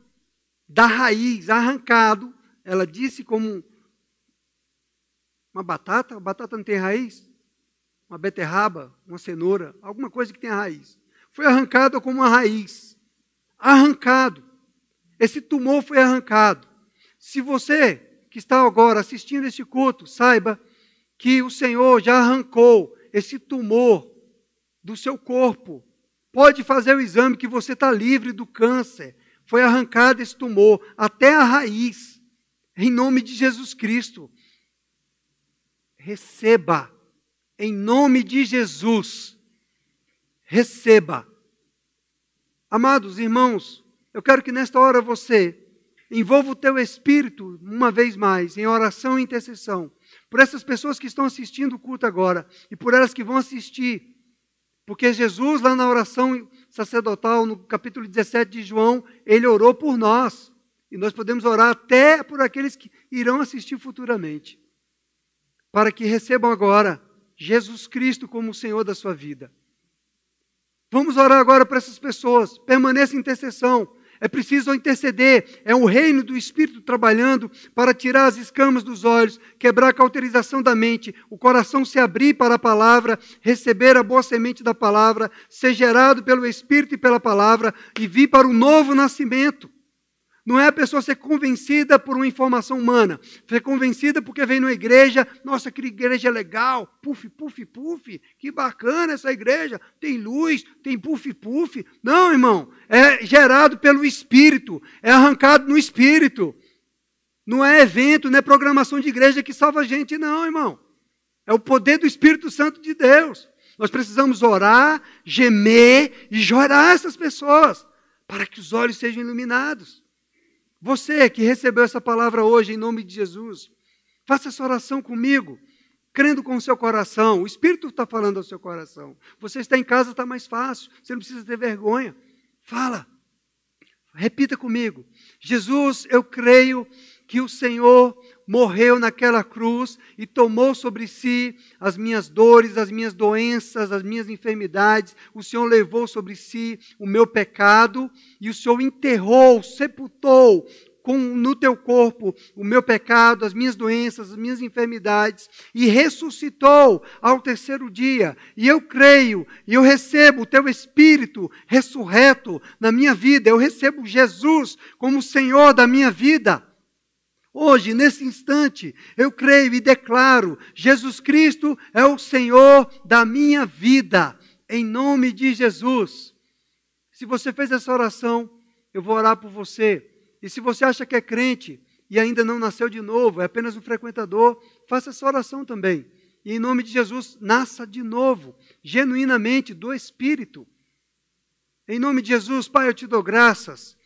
da raiz, arrancado. Ela disse como uma batata. A batata não tem raiz? Uma beterraba, uma cenoura, alguma coisa que tem raiz. Foi arrancado como uma raiz. Arrancado. Esse tumor foi arrancado. Se você que está agora assistindo este culto, saiba que o Senhor já arrancou esse tumor do seu corpo. Pode fazer o exame que você está livre do câncer. Foi arrancado esse tumor até a raiz. Em nome de Jesus Cristo. Receba. Em nome de Jesus. Receba. Amados irmãos, eu quero que nesta hora você envolva o teu espírito, uma vez mais, em oração e intercessão, por essas pessoas que estão assistindo o culto agora e por elas que vão assistir. Porque Jesus, lá na oração sacerdotal, no capítulo 17 de João, ele orou por nós. E nós podemos orar até por aqueles que irão assistir futuramente, para que recebam agora Jesus Cristo como o Senhor da sua vida. Vamos orar agora para essas pessoas. Permaneça em intercessão. É preciso interceder. É o reino do Espírito trabalhando para tirar as escamas dos olhos, quebrar a cauterização da mente, o coração se abrir para a palavra, receber a boa semente da palavra, ser gerado pelo Espírito e pela palavra e vir para o novo nascimento. Não é a pessoa ser convencida por uma informação humana, ser convencida porque vem numa igreja, nossa, que igreja legal, puf, puf, puf, que bacana essa igreja, tem luz, tem puf, puf. Não, irmão, é gerado pelo Espírito, é arrancado no Espírito. Não é evento, não é programação de igreja que salva a gente, não, irmão. É o poder do Espírito Santo de Deus. Nós precisamos orar, gemer e chorar essas pessoas, para que os olhos sejam iluminados. Você que recebeu essa palavra hoje em nome de Jesus, faça essa oração comigo, crendo com o seu coração. O Espírito está falando ao seu coração. Você está em casa, está mais fácil. Você não precisa ter vergonha. Fala. Repita comigo. Jesus, eu creio que o Senhor morreu naquela cruz e tomou sobre si as minhas dores, as minhas doenças, as minhas enfermidades. O Senhor levou sobre si o meu pecado e o Senhor enterrou, sepultou no teu corpo o meu pecado, as minhas doenças, as minhas enfermidades e ressuscitou ao terceiro dia. E eu creio e eu recebo o teu Espírito ressurreto na minha vida. Eu recebo Jesus como Senhor da minha vida. Hoje, nesse instante, eu creio e declaro, Jesus Cristo é o Senhor da minha vida, em nome de Jesus. Se você fez essa oração, eu vou orar por você. E se você acha que é crente e ainda não nasceu de novo, é apenas um frequentador, faça essa oração também. E em nome de Jesus, nasça de novo, genuinamente, do Espírito. Em nome de Jesus, Pai, eu te dou graças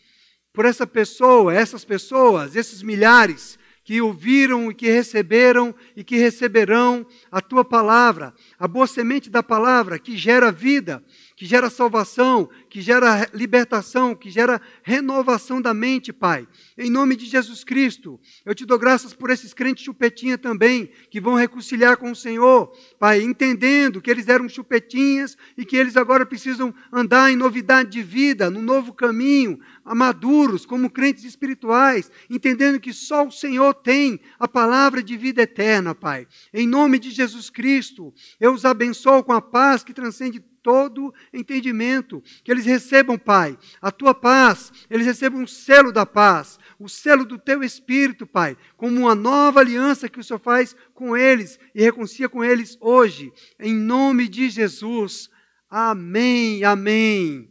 por essa pessoa, essas pessoas, esses milhares que ouviram e que receberam e que receberão a tua palavra, a boa semente da palavra que gera vida, que gera salvação, que gera libertação, que gera renovação da mente, Pai. Em nome de Jesus Cristo, eu te dou graças por esses crentes chupetinha também, que vão reconciliar com o Senhor, Pai, entendendo que eles eram chupetinhas e que eles agora precisam andar em novidade de vida, no novo caminho, maduros, como crentes espirituais, entendendo que só o Senhor tem a palavra de vida eterna, Pai. Em nome de Jesus Cristo, eu os abençoo com a paz que transcende todo entendimento, que eles recebam, Pai, a tua paz, eles recebam o selo da paz, o selo do teu Espírito, Pai, como uma nova aliança que o Senhor faz com eles e reconcilia com eles hoje, em nome de Jesus. Amém, amém.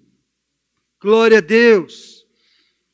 Glória a Deus.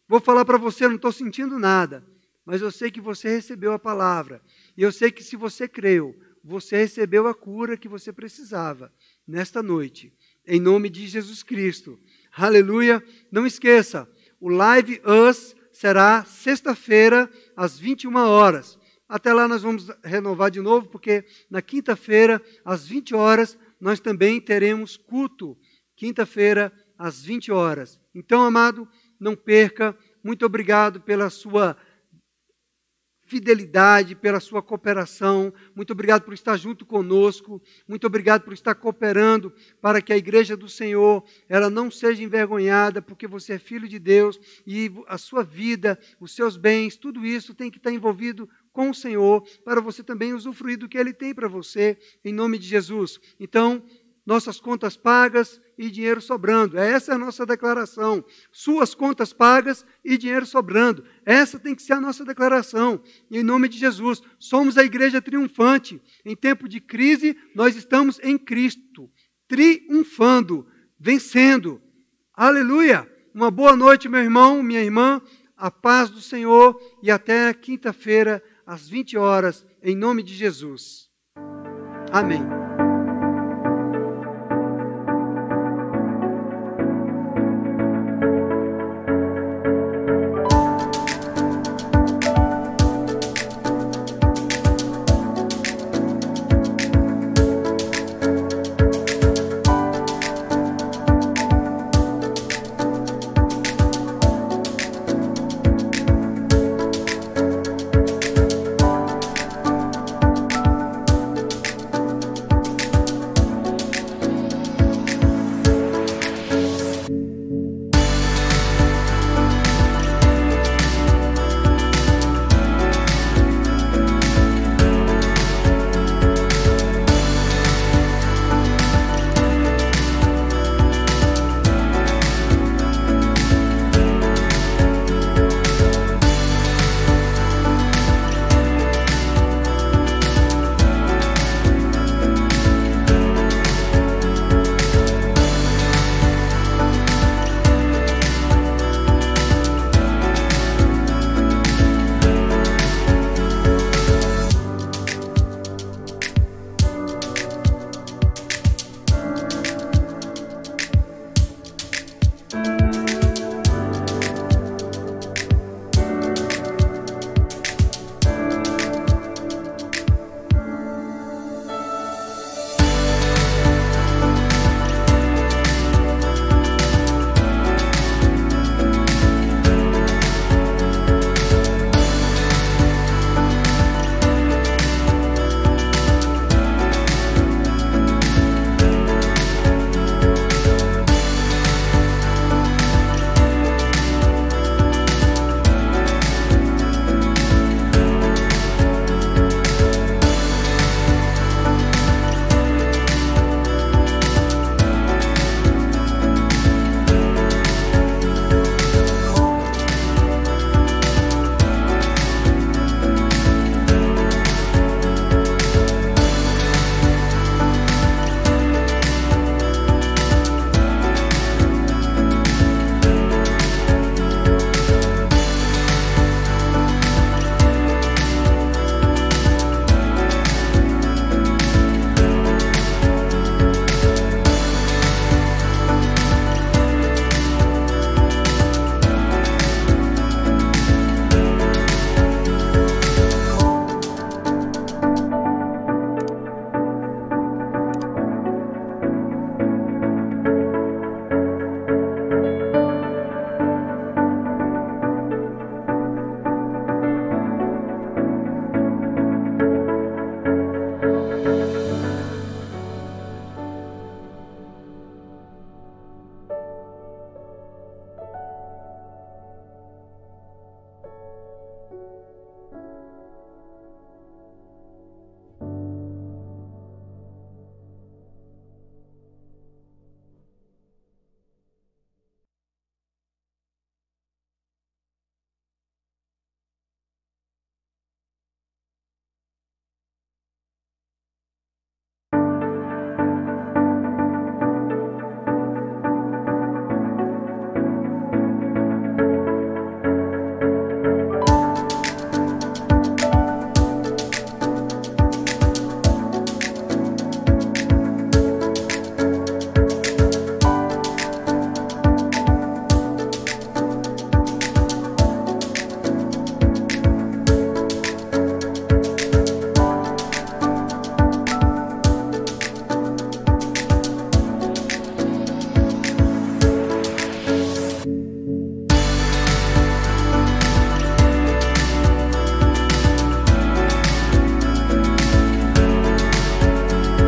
Vou falar para você, eu não estou sentindo nada, mas eu sei que você recebeu a palavra, e eu sei que se você creu, você recebeu a cura que você precisava nesta noite, em nome de Jesus Cristo. Aleluia. Não esqueça, o Live Us será sexta-feira, às 21 horas. Até lá nós vamos renovar de novo, porque na quinta-feira, às 20 horas, nós também teremos culto. Quinta-feira, às 20 horas. Então, amado, não perca. Muito obrigado pela sua fidelidade, pela sua cooperação. Muito obrigado por estar junto conosco. Muito obrigado por estar cooperando para que a igreja do Senhor, ela não seja envergonhada, porque você é filho de Deus e a sua vida, os seus bens, tudo isso tem que estar envolvido com o Senhor, para você também usufruir do que Ele tem para você, em nome de Jesus. Então, nossas contas pagas e dinheiro sobrando. Essa é a nossa declaração. Suas contas pagas e dinheiro sobrando. Essa tem que ser a nossa declaração. E em nome de Jesus, somos a igreja triunfante. Em tempo de crise, nós estamos em Cristo, triunfando, vencendo. Aleluia! Uma boa noite, meu irmão, minha irmã. A paz do Senhor e até quinta-feira, às 20 horas, em nome de Jesus. Amém.